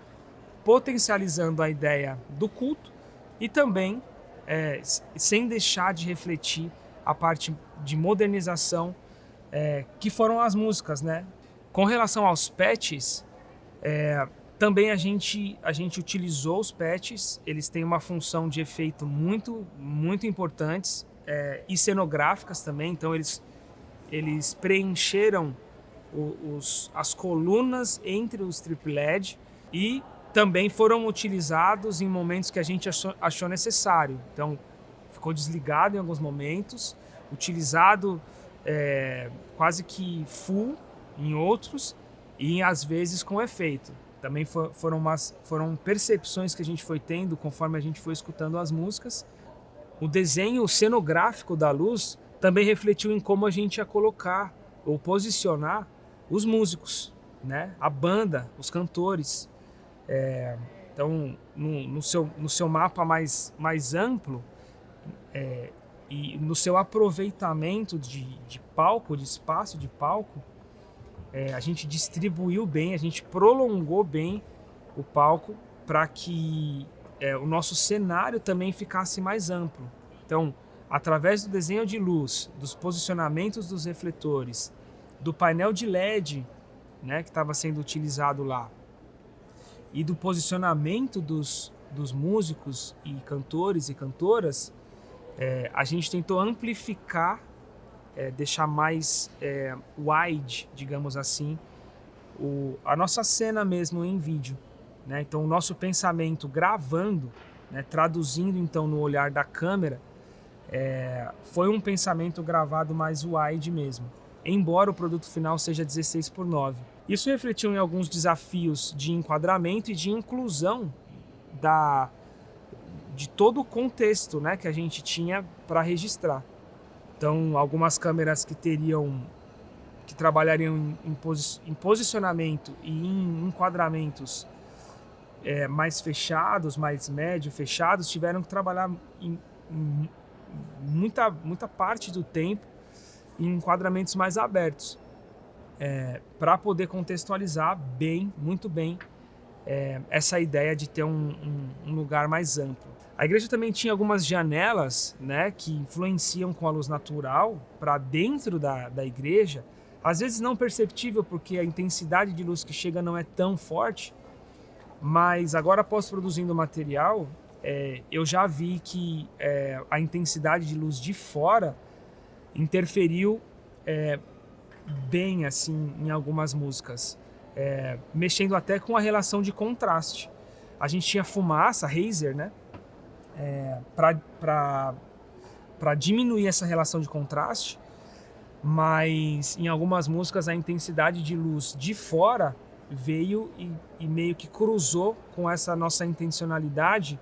potencializando a ideia do culto e também sem deixar de refletir a parte de modernização que foram as músicas, né? Com relação aos patches, também a gente utilizou os patches. Eles têm uma função de efeito muito, muito importantes e cenográficas também. Então eles preencheram as colunas entre os strip LED e também foram utilizados em momentos que a gente achou necessário. Então, ficou desligado em alguns momentos, utilizado quase que full em outros e às vezes com efeito. Também foram percepções que a gente foi tendo conforme a gente foi escutando as músicas. O desenho cenográfico da luz também refletiu em como a gente ia colocar ou posicionar os músicos, né? A banda, os cantores. Então, no seu mapa mais amplo e no seu aproveitamento de palco, de espaço de palco, a gente distribuiu bem, a gente prolongou bem o palco para que o nosso cenário também ficasse mais amplo. Então, através do desenho de luz, dos posicionamentos dos refletores, do painel de LED, né, que estava sendo utilizado lá, e do posicionamento dos músicos e cantores e cantoras, a gente tentou amplificar, deixar mais wide, digamos assim, a nossa cena mesmo em vídeo, né? Então o nosso pensamento gravando, né, traduzindo então no olhar da câmera, foi um pensamento gravado mais wide mesmo. embora o produto final seja 16:9. Isso refletiu em alguns desafios de enquadramento e de inclusão de todo o contexto, né, que a gente tinha para registrar. Então, algumas câmeras que trabalhariam em posicionamento e em enquadramentos mais fechados, mais médio fechados, tiveram que trabalhar em muita parte do tempo em enquadramentos mais abertos, para poder contextualizar muito bem, essa ideia de ter um lugar mais amplo. A igreja também tinha algumas janelas, né, que influenciam com a luz natural para dentro da igreja, às vezes não perceptível porque a intensidade de luz que chega não é tão forte, mas agora após produzindo o material, eu já vi que a intensidade de luz de fora interferiu bem assim em algumas músicas, mexendo até com a relação de contraste. A gente tinha fumaça, Razer, né, para diminuir essa relação de contraste, mas em algumas músicas a intensidade de luz de fora veio e meio que cruzou com essa nossa intencionalidade,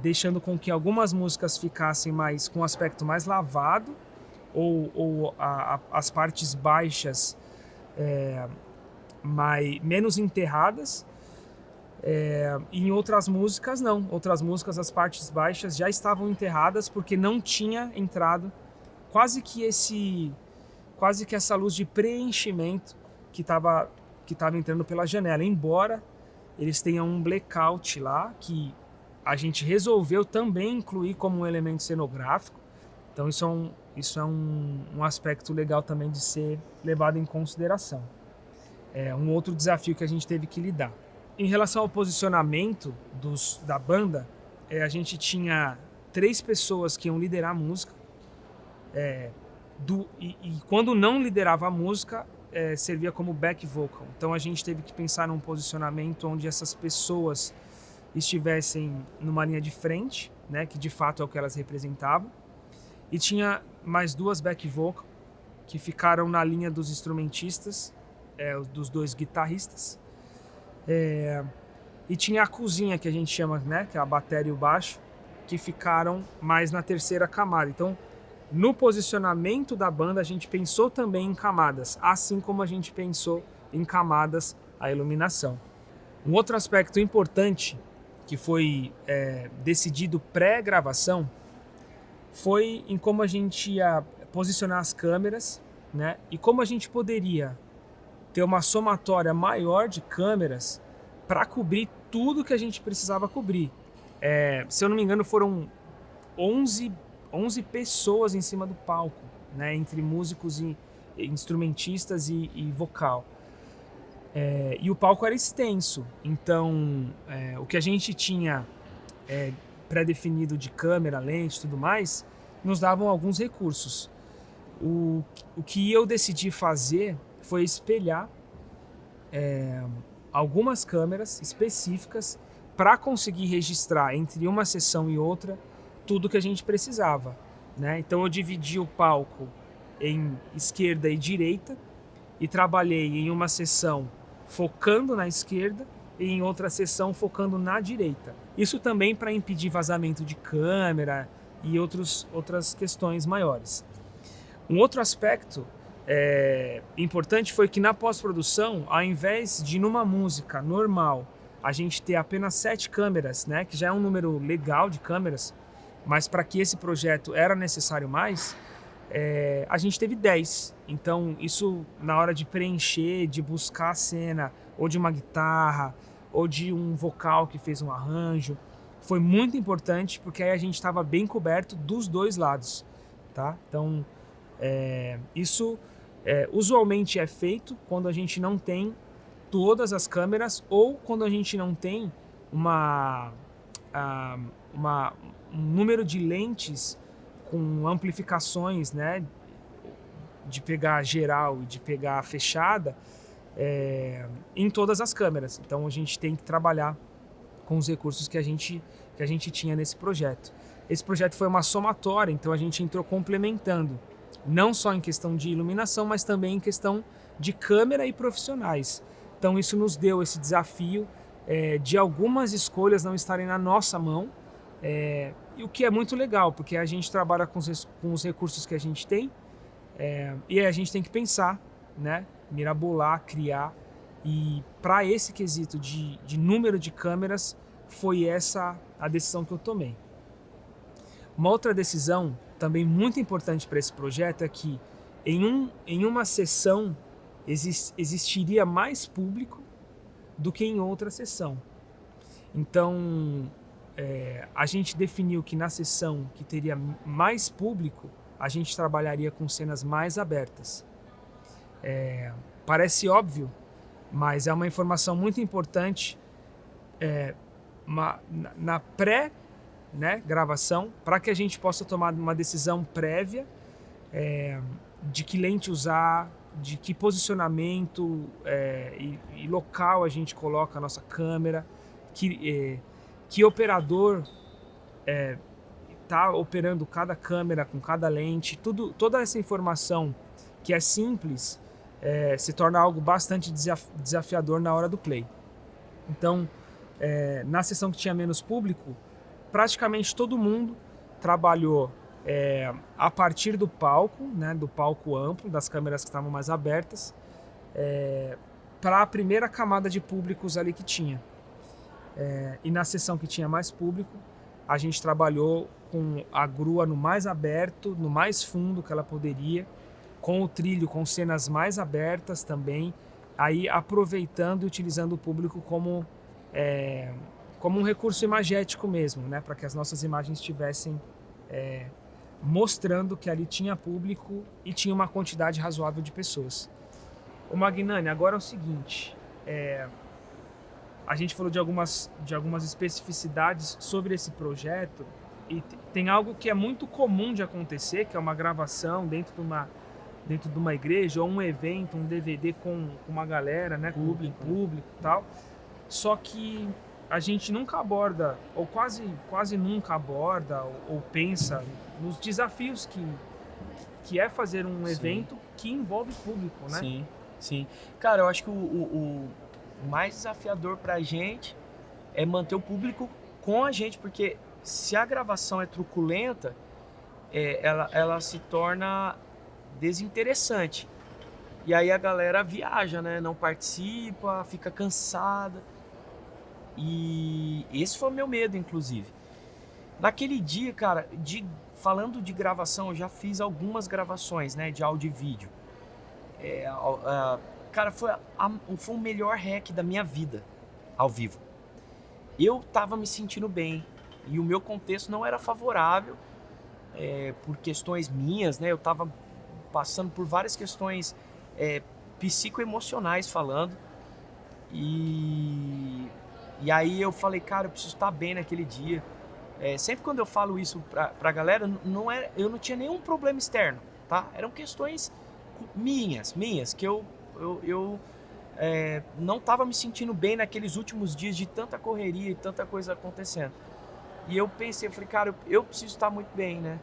deixando com que algumas músicas ficassem mais com um aspecto mais lavado, ou as partes baixas menos enterradas, e em outras músicas não. Outras músicas as partes baixas já estavam enterradas porque não tinha entrado quase que essa luz de preenchimento que estava entrando pela janela, embora eles tenham um blackout lá que a gente resolveu também incluir como um elemento cenográfico. Então isso é um aspecto legal também de ser levado em consideração. Um outro desafio que a gente teve que lidar. Em relação ao posicionamento da banda, a gente tinha 3 pessoas que iam liderar a música, e quando não liderava a música, servia como back vocal. Então a gente teve que pensar num posicionamento onde essas pessoas estivessem numa linha de frente, né, que de fato é o que elas representavam, e tinha mais 2 back vocal que ficaram na linha dos instrumentistas, dos 2 guitarristas, e tinha a cozinha que a gente chama, né, que é a bateria e o baixo, que ficaram mais na terceira camada. Então, no posicionamento da banda, a gente pensou também em camadas, assim como a gente pensou em camadas a iluminação. Um outro aspecto importante que foi decidido pré-gravação foi em como a gente ia posicionar as câmeras, né, e como a gente poderia ter uma somatória maior de câmeras para cobrir tudo que a gente precisava cobrir. Se eu não me engano, foram 11 pessoas em cima do palco, né, entre músicos e instrumentistas e vocal. E o palco era extenso, então o que a gente tinha pré-definido de câmera, lente e tudo mais, nos davam alguns recursos. O que eu decidi fazer foi espelhar algumas câmeras específicas para conseguir registrar entre uma sessão e outra tudo que a gente precisava, né? Então eu dividi o palco em esquerda e direita e trabalhei em uma sessão focando na esquerda e em outra sessão focando na direita. Isso também para impedir vazamento de câmera e outras questões maiores. Um outro aspecto importante foi que na pós-produção, ao invés de numa música normal a gente ter apenas 7 câmeras, né, que já é um número legal de câmeras, mas para que esse projeto era necessário mais, a gente teve 10. Então isso, na hora de preencher, de buscar a cena, ou de uma guitarra, ou de um vocal que fez um arranjo, foi muito importante, porque aí a gente estava bem coberto dos 2 lados, tá? Então isso usualmente é feito quando a gente não tem todas as câmeras ou quando a gente não tem um número de lentes com amplificações, né, de pegar geral e de pegar fechada em todas as câmeras. Então a gente tem que trabalhar com os recursos que a gente tinha nesse projeto. Esse projeto foi uma somatória, então a gente entrou complementando não só em questão de iluminação, mas também em questão de câmera e profissionais. Então isso nos deu esse desafio de algumas escolhas não estarem na nossa mão, e o que é muito legal, porque a gente trabalha com os recursos que a gente tem, e aí a gente tem que pensar, né? Mirabolar, criar, e para esse quesito de número de câmeras, foi essa a decisão que eu tomei. Uma outra decisão também muito importante para esse projeto é que em uma sessão existiria mais público do que em outra sessão. Então, a gente definiu que na sessão que teria mais público, a gente trabalharia com cenas mais abertas. Parece óbvio, mas é uma informação muito importante na gravação, para que a gente possa tomar uma decisão prévia de que lente usar, de que posicionamento e local a gente coloca a nossa câmera, que operador está operando cada câmera com cada lente, toda essa informação que é simples se torna algo bastante desafiador na hora do play. Então, na sessão que tinha menos público, praticamente todo mundo trabalhou a partir do palco, né, do palco amplo, das câmeras que estavam mais abertas, para a primeira camada de públicos ali que tinha. E na sessão que tinha mais público, a gente trabalhou com a grua no mais aberto, no mais fundo que ela poderia, com o trilho, com cenas mais abertas também, aí aproveitando e utilizando o público como um recurso imagético mesmo, né, para que as nossas imagens estivessem mostrando que ali tinha público e tinha uma quantidade razoável de pessoas. O Magnani, agora é o seguinte, a gente falou de algumas especificidades sobre esse projeto, e tem algo que é muito comum de acontecer, que é uma gravação dentro de uma igreja, ou um evento, um DVD com uma galera, né, com público e tal. Só que a gente nunca aborda, ou quase nunca aborda, ou pensa nos desafios que é fazer um evento que envolve público, né? Sim, sim. Cara, eu acho que o mais desafiador pra gente é manter o público com a gente, porque se a gravação é truculenta, ela se torna desinteressante. E aí a galera viaja, né? Não participa, fica cansada. E esse foi o meu medo, inclusive. Naquele dia, cara, falando de gravação, eu já fiz algumas gravações, né? De áudio e vídeo. Cara, foi o melhor hack da minha vida, ao vivo. Eu tava me sentindo bem. E o meu contexto não era favorável, por questões minhas, né? Eu tava passando por várias questões psicoemocionais falando. E aí eu falei, cara, eu preciso estar bem naquele dia. Sempre quando eu falo isso pra galera, eu não tinha nenhum problema externo, tá? Eram questões minhas, que eu não estava me sentindo bem naqueles últimos dias de tanta correria e tanta coisa acontecendo. E eu pensei, eu falei, cara, eu preciso estar muito bem, né?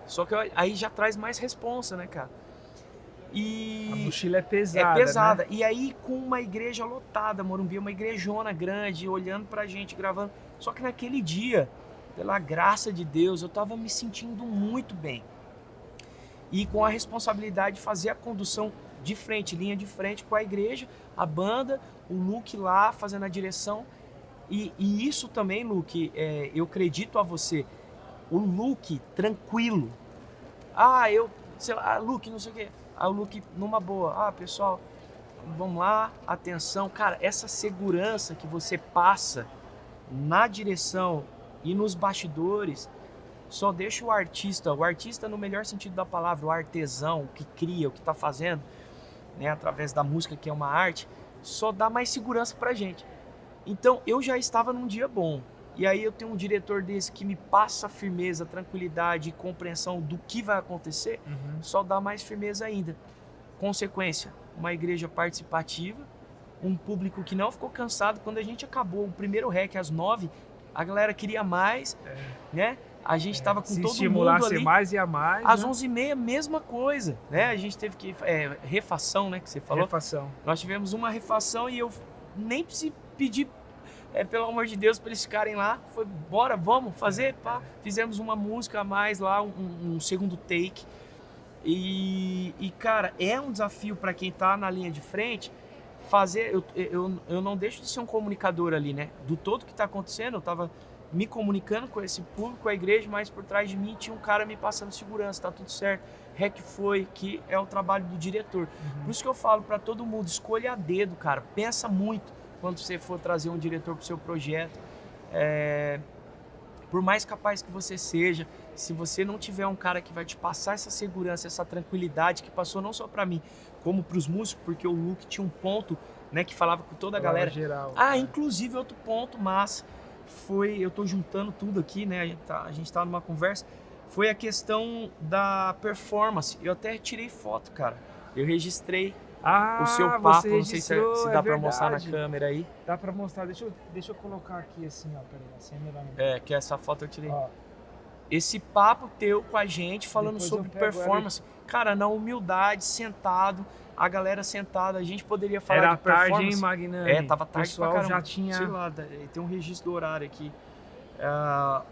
Só que aí já traz mais responsa, né, cara? E a mochila é pesada. É pesada. Né? E aí, com uma igreja lotada, Morumbi, uma igrejona grande, olhando pra gente, gravando. Só que naquele dia, pela graça de Deus, eu tava me sentindo muito bem. E com a responsabilidade de fazer a condução de frente, linha de frente com a igreja, a banda, o Luke lá fazendo a direção. E isso também, Luke, eu acredito a você. O Luke tranquilo. Sei lá, Luke, não sei o quê. O Luke numa boa. Pessoal, vamos lá, atenção. Cara, essa segurança que você passa na direção e nos bastidores só deixa o artista no melhor sentido da palavra, o artesão, o que cria, o que tá fazendo, né, através da música, que é uma arte, só dá mais segurança pra gente. Então, eu já estava num dia bom. E aí eu tenho um diretor desse que me passa firmeza, tranquilidade e compreensão do que vai acontecer, só dá mais firmeza ainda. Consequência, uma igreja participativa, um público que não ficou cansado. Quando a gente acabou o primeiro rec às 9, a galera queria mais, né? A gente tava com Se todo mundo estimulasse ali. mais e a mais, Às né? 11h30, mesma coisa, né? A gente teve que... refação, né? Que você falou. Refação. Nós tivemos uma refação e eu nem precisei pedir, pelo amor de Deus, para eles ficarem lá. Foi, bora, vamos fazer, pá. Fizemos uma música a mais lá, um segundo take. E, cara, é um desafio para quem tá na linha de frente fazer... Eu não deixo de ser um comunicador ali, né? Do todo que tá acontecendo, eu tava me comunicando com esse público, com a igreja, mas por trás de mim tinha um cara me passando segurança, tá tudo certo. Rec foi, que é o trabalho do diretor. Por isso que eu falo para todo mundo, escolha a dedo, cara. Pensa muito quando você for trazer um diretor pro seu projeto. Por mais capaz que você seja, se você não tiver um cara que vai te passar essa segurança, essa tranquilidade que passou não só para mim, como para os músicos, porque o Luke tinha um ponto, né, que falava com toda a galera. Geral, Inclusive outro ponto, mas eu tô juntando tudo aqui, né? A gente tá numa conversa. Foi a questão da performance. Eu até tirei foto, cara. Eu registrei o seu papo. Não sei se dá pra mostrar na câmera aí. Dá pra mostrar. Deixa eu colocar aqui assim, ó. Peraí, assim é melhor. Que essa foto eu tirei. Ó. Esse papo teu com a gente, falando Depois sobre performance. Cara, na humildade, sentado, a galera sentada, a gente poderia falar Era de performance. tarde, hein, Magnani? Tava tarde pessoal pra caramba. Já tinha... Sei lá, tem um registro do horário aqui.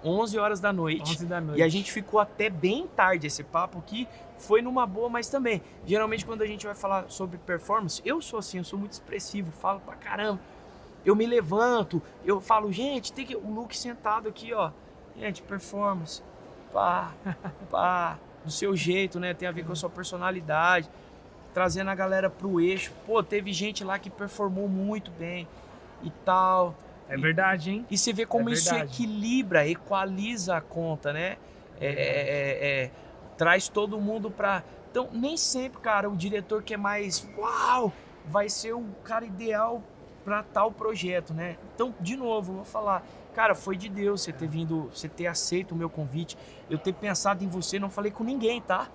11 horas da noite. 11 da noite. E a gente ficou até bem tarde. Esse papo aqui foi numa boa, mas também, geralmente quando a gente vai falar sobre performance, eu sou assim, eu sou muito expressivo, falo pra caramba. Eu me levanto, eu falo, gente, tem que... O Luke sentado aqui, ó. Gente, performance. Pá, do seu jeito, né? Tem a ver com a sua personalidade. Trazendo a galera pro eixo. Pô, teve gente lá que performou muito bem e tal. É verdade, hein? E você vê como isso equilibra, equaliza a conta, né? Traz todo mundo pra... Então, nem sempre, cara, o diretor que é mais... Uau! Vai ser o cara ideal pra tal projeto, né? Então, de novo, eu vou falar... Cara, foi de Deus você ter vindo, você ter aceito o meu convite, eu ter pensado em você, não falei com ninguém, tá?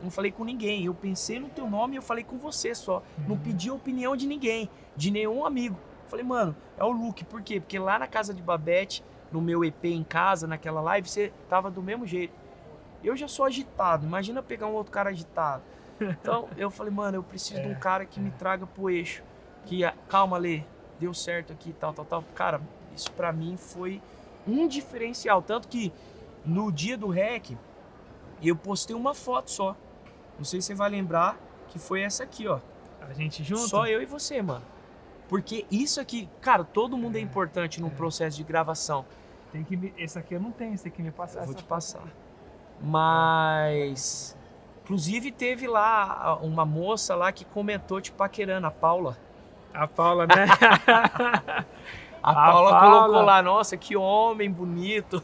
Não falei com ninguém, eu pensei no teu nome e eu falei com você só. Não pedi a opinião de ninguém, de nenhum amigo. Falei, mano, é o Luke, por quê? Porque lá na casa de Babette, no meu EP em casa, naquela live, você tava do mesmo jeito. Eu já sou agitado, imagina pegar um outro cara agitado. Então, eu falei, mano, eu preciso de um cara que me traga pro eixo. Calma, Lê, deu certo aqui, tal. Cara, isso pra mim foi um diferencial. Tanto que no dia do REC, eu postei uma foto só. Não sei se você vai lembrar, que foi essa aqui, ó. A gente junto? Só eu e você, mano. Porque isso aqui, cara, todo mundo é importante num processo de gravação. Esse aqui eu não tenho, você tem que me passar. Eu vou te passar. Mas... Inclusive teve lá uma moça lá que comentou te paquerando, a Paula. A Paula, né? A Paula colocou lá, nossa, que homem bonito.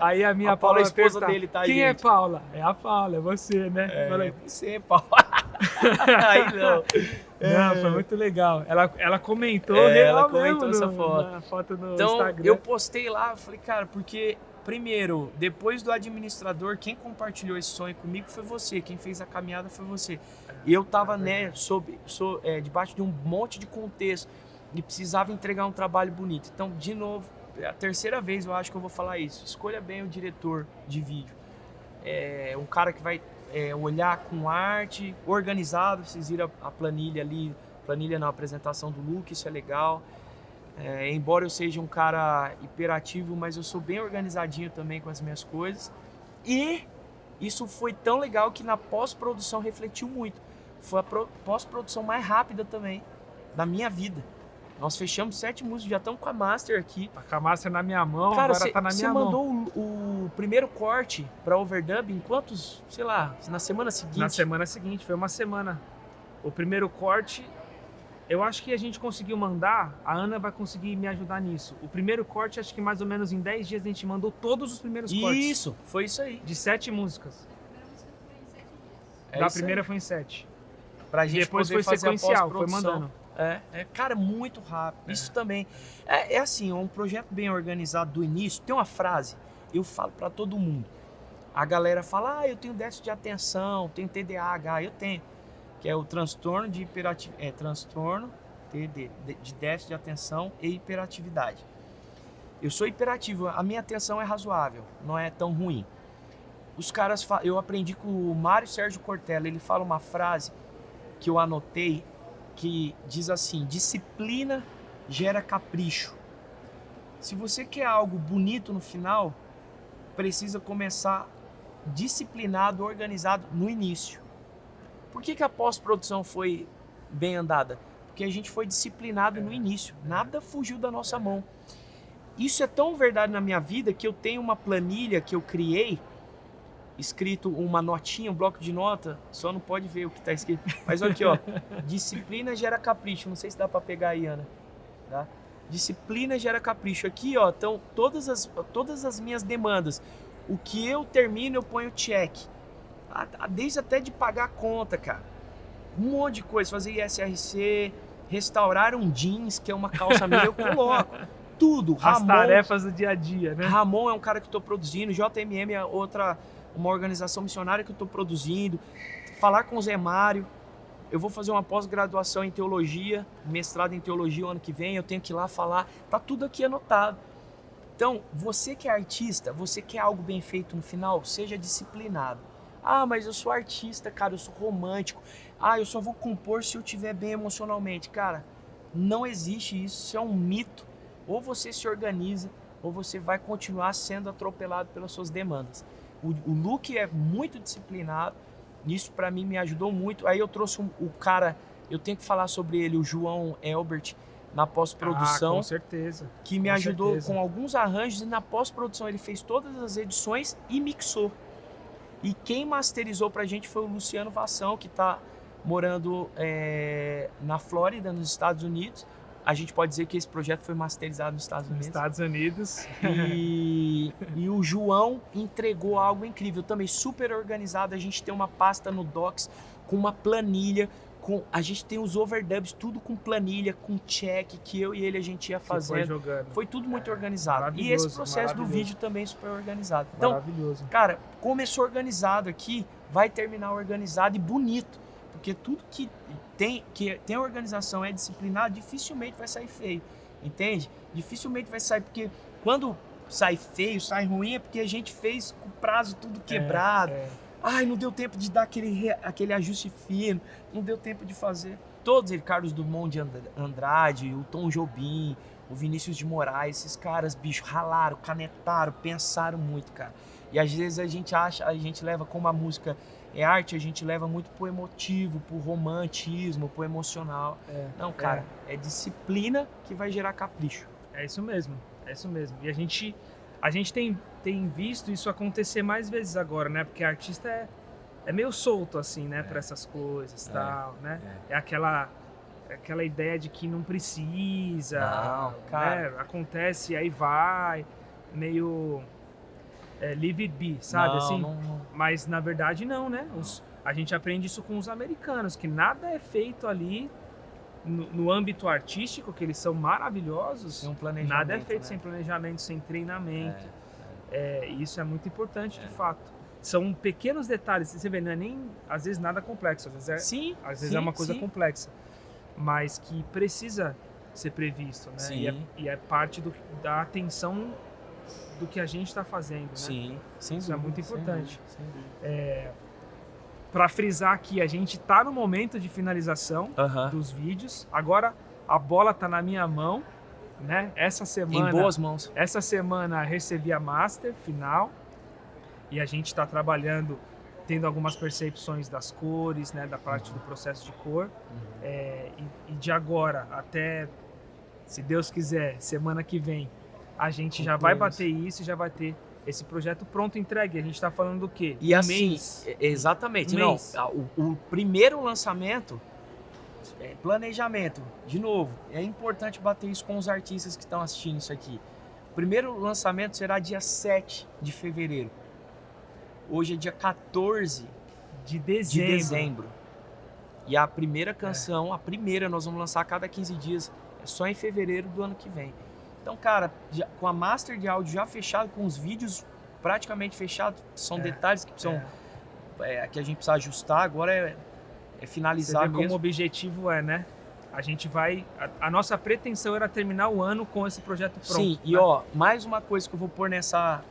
Aí a minha Paula, a esposa dele, tá aí. Quem é Paula? É a Paula, é você, né? É você, Paula. Aí não. Não, foi muito legal. Ela comentou, ela comentou essa foto. Na foto no então, Instagram. Eu postei lá, eu falei, cara, porque, primeiro, depois do administrador, quem compartilhou esse sonho comigo foi você, quem fez a caminhada foi você. E eu tava, né, debaixo de um monte de contexto e precisava entregar um trabalho bonito. Então, de novo, é a terceira vez eu acho que eu vou falar isso. Escolha bem o diretor de vídeo. Um cara que vai olhar com arte, organizado. Vocês viram a planilha ali, planilha na apresentação do Luke, isso é legal. Embora eu seja um cara hiperativo, mas eu sou bem organizadinho também com as minhas coisas. E isso foi tão legal que na pós-produção refletiu muito. Foi a pós-produção mais rápida também da minha vida. Nós fechamos 7 músicas, já estamos com a master aqui. Tá com a master na minha mão, cara, agora tá na minha mão. Você mandou o primeiro corte pra overdub em quantos, sei lá, na semana seguinte? Na semana seguinte, foi uma semana. O primeiro corte, eu acho que a gente conseguiu mandar, a Ana vai conseguir me ajudar nisso. O primeiro corte, acho que mais ou menos em 10 dias a gente mandou todos os primeiros cortes. Isso, foi isso aí. De 7 músicas. A primeira foi em 7. Pra gente depois poder foi fazer sequencial, a foi mandando. Cara, muito rápido. Isso também. É assim, um projeto bem organizado do início. Tem uma frase, eu falo pra todo mundo. A galera fala, eu tenho déficit de atenção, tenho TDAH, eu tenho. Que é o transtorno de hiperatividade. Transtorno de déficit de atenção e hiperatividade. Eu sou hiperativo, a minha atenção é razoável, não é tão ruim. Os caras, eu aprendi com o Mário Sérgio Cortella, ele fala uma frase que eu anotei, que diz assim: disciplina gera capricho. Se você quer algo bonito no final, precisa começar disciplinado, organizado no início. Por que a pós-produção foi bem andada? Porque a gente foi disciplinado no início, nada fugiu da nossa mão. Isso é tão verdade na minha vida que eu tenho uma planilha que eu criei, escrito uma notinha, um bloco de nota, só não pode ver o que está escrito. Mas olha aqui, ó, disciplina gera capricho. Não sei se dá para pegar aí, Ana. Tá? Disciplina gera capricho. Aqui, ó, estão todas as minhas demandas. O que eu termino, eu ponho check. Desde até de pagar a conta, cara. Um monte de coisa. Fazer ISRC, restaurar um jeans, que é uma calça minha, eu coloco. Tudo. As tarefas do dia a dia, né? Ramon é um cara que eu estou produzindo. JMM é uma organização missionária que eu estou produzindo. Falar com o Zé Mário. Eu vou fazer uma pós-graduação em teologia, mestrado em teologia o ano que vem, eu tenho que ir lá falar, tá tudo aqui anotado. Então, você que é artista, você quer algo bem feito no final, seja disciplinado. Ah, mas eu sou artista, cara, eu sou romântico. Ah, eu só vou compor se eu estiver bem emocionalmente. Cara, não existe isso, isso é um mito. Ou você se organiza, ou você vai continuar sendo atropelado pelas suas demandas. O Luke é muito disciplinado. Isso para mim me ajudou muito. Aí eu trouxe o cara, eu tenho que falar sobre ele, o João Elbert, na pós-produção. Com certeza. Que me ajudou com alguns arranjos e na pós-produção ele fez todas as edições e mixou. E quem masterizou pra gente foi o Luciano Vassão, que tá morando na Flórida, nos Estados Unidos. A gente pode dizer que esse projeto foi masterizado nos Estados Unidos. Estados Unidos. E o João entregou algo incrível, também super organizado. A gente tem uma pasta no Docs com uma planilha, a gente tem os overdubs, tudo com planilha, com check, que eu e ele a gente ia fazendo. Foi tudo muito organizado. E esse processo do vídeo também super organizado. Então, cara, começou organizado aqui, vai terminar organizado e bonito. Porque tudo que tem organização, é disciplinado, dificilmente vai sair feio, entende? Dificilmente vai sair, porque quando sai feio, sai ruim, é porque a gente fez com o prazo tudo quebrado. Ai, não deu tempo de dar aquele ajuste fino, não deu tempo de fazer. Todos eles, Carlos Drummond de Andrade, o Tom Jobim, o Vinícius de Moraes, esses caras, bicho, ralaram, canetaram, pensaram muito, cara. E às vezes a gente leva como a música é arte, a gente leva muito pro emotivo, pro romantismo, pro emocional. Não, cara, é disciplina que vai gerar capricho. É isso mesmo, é isso mesmo. E a gente tem visto isso acontecer mais vezes agora, né? Porque artista é meio solto, assim, né? Pra essas coisas e tal, né? É aquela ideia de que não precisa, não, cara. Né? Acontece e aí vai, meio... leave it be, sabe? Não, assim? não. Mas na verdade não, né? A gente aprende isso com os americanos, que nada é feito ali no âmbito artístico, que eles são maravilhosos. Sem um planejamento, nada é feito, né? Sem planejamento, sem treinamento. Isso é muito importante, de fato. São pequenos detalhes, você vê, não é nem, às vezes, nada complexo. Às vezes é uma coisa complexa, mas que precisa ser previsto, né? E é parte da atenção do que a gente está fazendo, né? Sim, sem Isso dúvida, é muito importante. Sem dúvida. Para frisar aqui, a gente está no momento de finalização dos vídeos. Agora a bola está na minha mão, né? Essa semana, em boas mãos. Essa semana recebi a master final e a gente está trabalhando, tendo algumas percepções das cores, né? Da parte do processo de cor. E de agora até, se Deus quiser, semana que vem, a gente já vai bater isso e já vai ter esse projeto pronto, entregue. A gente está falando do quê? E assim, mês. Exatamente. Mês. O primeiro lançamento, planejamento, de novo, é importante bater isso com os artistas que estão assistindo isso aqui. O primeiro lançamento será dia 7 de fevereiro. Hoje é dia 14 de dezembro. E a primeira canção, nós vamos lançar a cada 15 dias, é só em fevereiro do ano que vem. Então, cara, com a master de áudio já fechado, com os vídeos praticamente fechados, são detalhes que precisam, que a gente precisa ajustar, agora é finalizar Você vê mesmo. como o objetivo né? a gente vai... A nossa pretensão era terminar o ano com esse projeto pronto. Sim, e ó, mais uma coisa que eu vou pôr nessa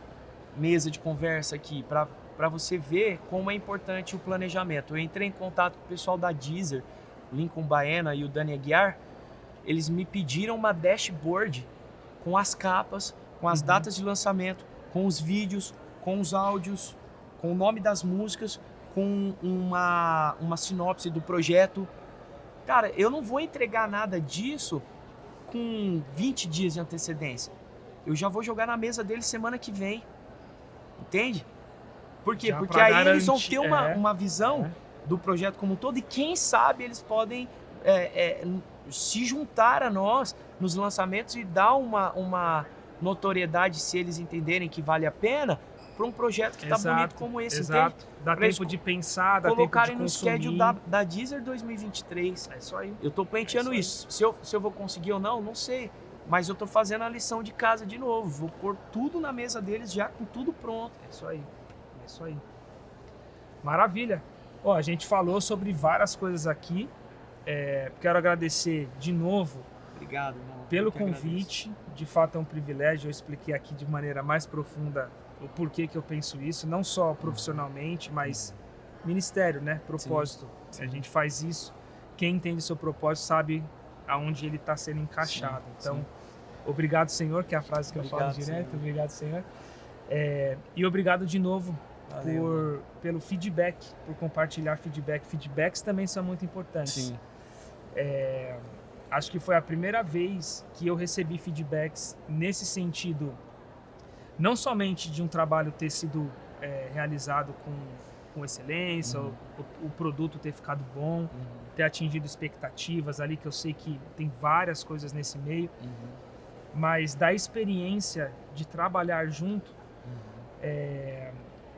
mesa de conversa aqui, para você ver como é importante o planejamento. Eu entrei em contato com o pessoal da Deezer, o Lincoln Baena e o Dani Aguiar. Eles me pediram uma dashboard com as capas, com as datas de lançamento, com os vídeos, com os áudios, com o nome das músicas, com uma sinopse do projeto. Cara, eu não vou entregar nada disso com 20 dias de antecedência. Eu já vou jogar na mesa deles semana que vem. Entende? Por quê? Já Porque pra aí garantir, eles vão ter uma visão do projeto como um todo e quem sabe eles podem se juntar a nós nos lançamentos e dar uma notoriedade, se eles entenderem que vale a pena, para um projeto que tá bonito como esse, exato. entende? Dá Pra tempo de pensar, dá tempo de colocarem no consumir. schedule da Deezer 2023. É isso aí. Eu tô planteando isso. Se eu vou conseguir ou não, não sei. Mas eu tô fazendo a lição de casa de novo. Vou pôr tudo na mesa deles já com tudo pronto. É isso aí. É isso aí. Maravilha. Ó, a gente falou sobre várias coisas aqui. Quero agradecer de novo Obrigado, irmão. pelo convite. De fato é um privilégio. Eu expliquei aqui de maneira mais profunda o porquê que eu penso isso. Não só profissionalmente, mas ministério, né? Propósito. Sim. A gente faz isso. Quem entende o seu propósito sabe aonde ele está sendo encaixado. Então, obrigado, Senhor, que é a frase que eu falo direto. Senhor. Obrigado, Senhor. E obrigado de novo pelo feedback, por compartilhar feedback. Feedbacks também são muito importantes. Sim. Acho que foi a primeira vez que eu recebi feedbacks nesse sentido, não somente de um trabalho ter sido realizado com excelência, o produto ter ficado bom, ter atingido expectativas ali, que eu sei que tem várias coisas nesse meio, mas da experiência de trabalhar junto,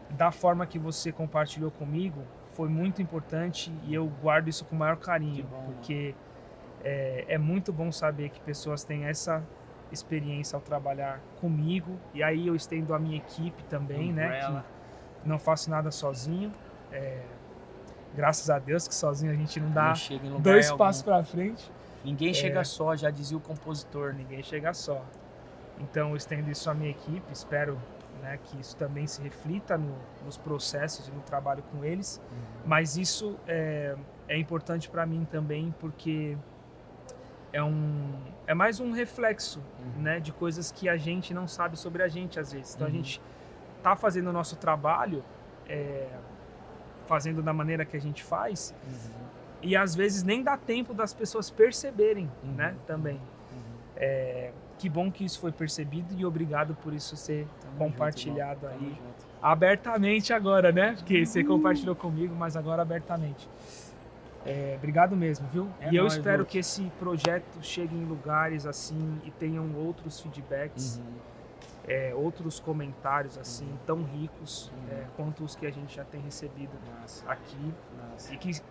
da forma que você compartilhou comigo, foi muito importante e eu guardo isso com o maior carinho, porque é muito bom saber que pessoas têm essa experiência ao trabalhar comigo, e aí eu estendo a minha equipe também, né, que não faço nada sozinho, graças a Deus que sozinho a gente não dá dois passos para frente. Ninguém chega só, já dizia o compositor. Ninguém chega só. Então eu estendo isso à minha equipe, espero, né, que isso também se reflita nos processos e no trabalho com eles, mas isso é importante para mim também, porque é mais um reflexo, né, de coisas que a gente não sabe sobre a gente às vezes. Então a gente tá fazendo o nosso trabalho, fazendo da maneira que a gente faz, e às vezes nem dá tempo das pessoas perceberem, né, também. Que bom que isso foi percebido e obrigado por isso ser compartilhado aí abertamente agora, né? Porque você compartilhou comigo, mas agora abertamente. Obrigado mesmo, viu? E eu espero que esse projeto chegue em lugares assim e tenham outros feedbacks, outros comentários assim tão ricos quanto os que a gente já tem recebido aqui.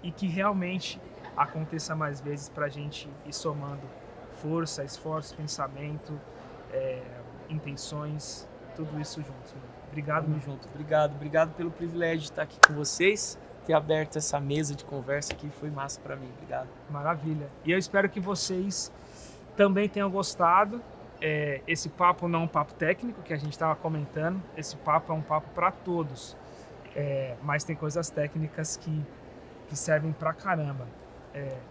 E que realmente aconteça mais vezes pra gente ir somando força, esforço, pensamento, intenções, tudo isso junto. Obrigado. Tamo junto. Obrigado pelo privilégio de estar aqui com vocês, ter aberto essa mesa de conversa aqui, foi massa para mim. Obrigado. Maravilha. E eu espero que vocês também tenham gostado. Esse papo não é um papo técnico que a gente estava comentando, esse papo é um papo para todos, mas tem coisas técnicas que servem pra caramba.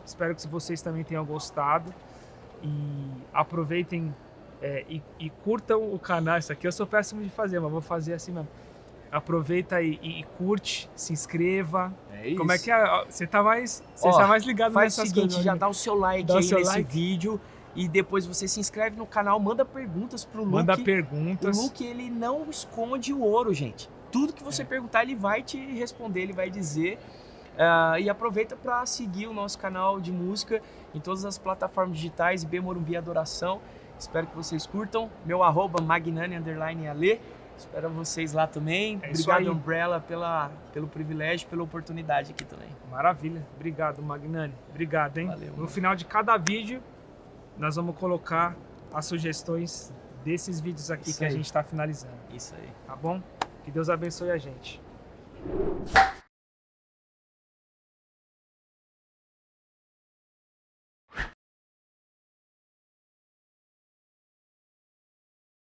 Espero que vocês também tenham gostado. E aproveitem e curtam o canal. Isso aqui eu sou péssimo de fazer, mas vou fazer assim mesmo. Aproveita e curte, se inscreva. Isso. Como é que é? Você tá mais ligado faz nessas o seguinte, coisas. já dá o seu like aí nesse vídeo e depois você se inscreve no canal, manda perguntas pro Luke. Manda perguntas. O Luke, ele não esconde o ouro, gente. Tudo que você perguntar, ele vai te responder, ele vai dizer. E aproveita para seguir o nosso canal de música em todas as plataformas digitais, IB Morumbi Adoração. Espero que vocês curtam. Meu @Magnani_Ale. Espero vocês lá também. Obrigado, Umbrella, pelo privilégio, pela oportunidade aqui também. Maravilha. Obrigado, Magnani. Obrigado, hein? Valeu, no final de cada vídeo, nós vamos colocar as sugestões desses vídeos aqui que a gente está finalizando. Isso aí. Tá bom? Que Deus abençoe a gente.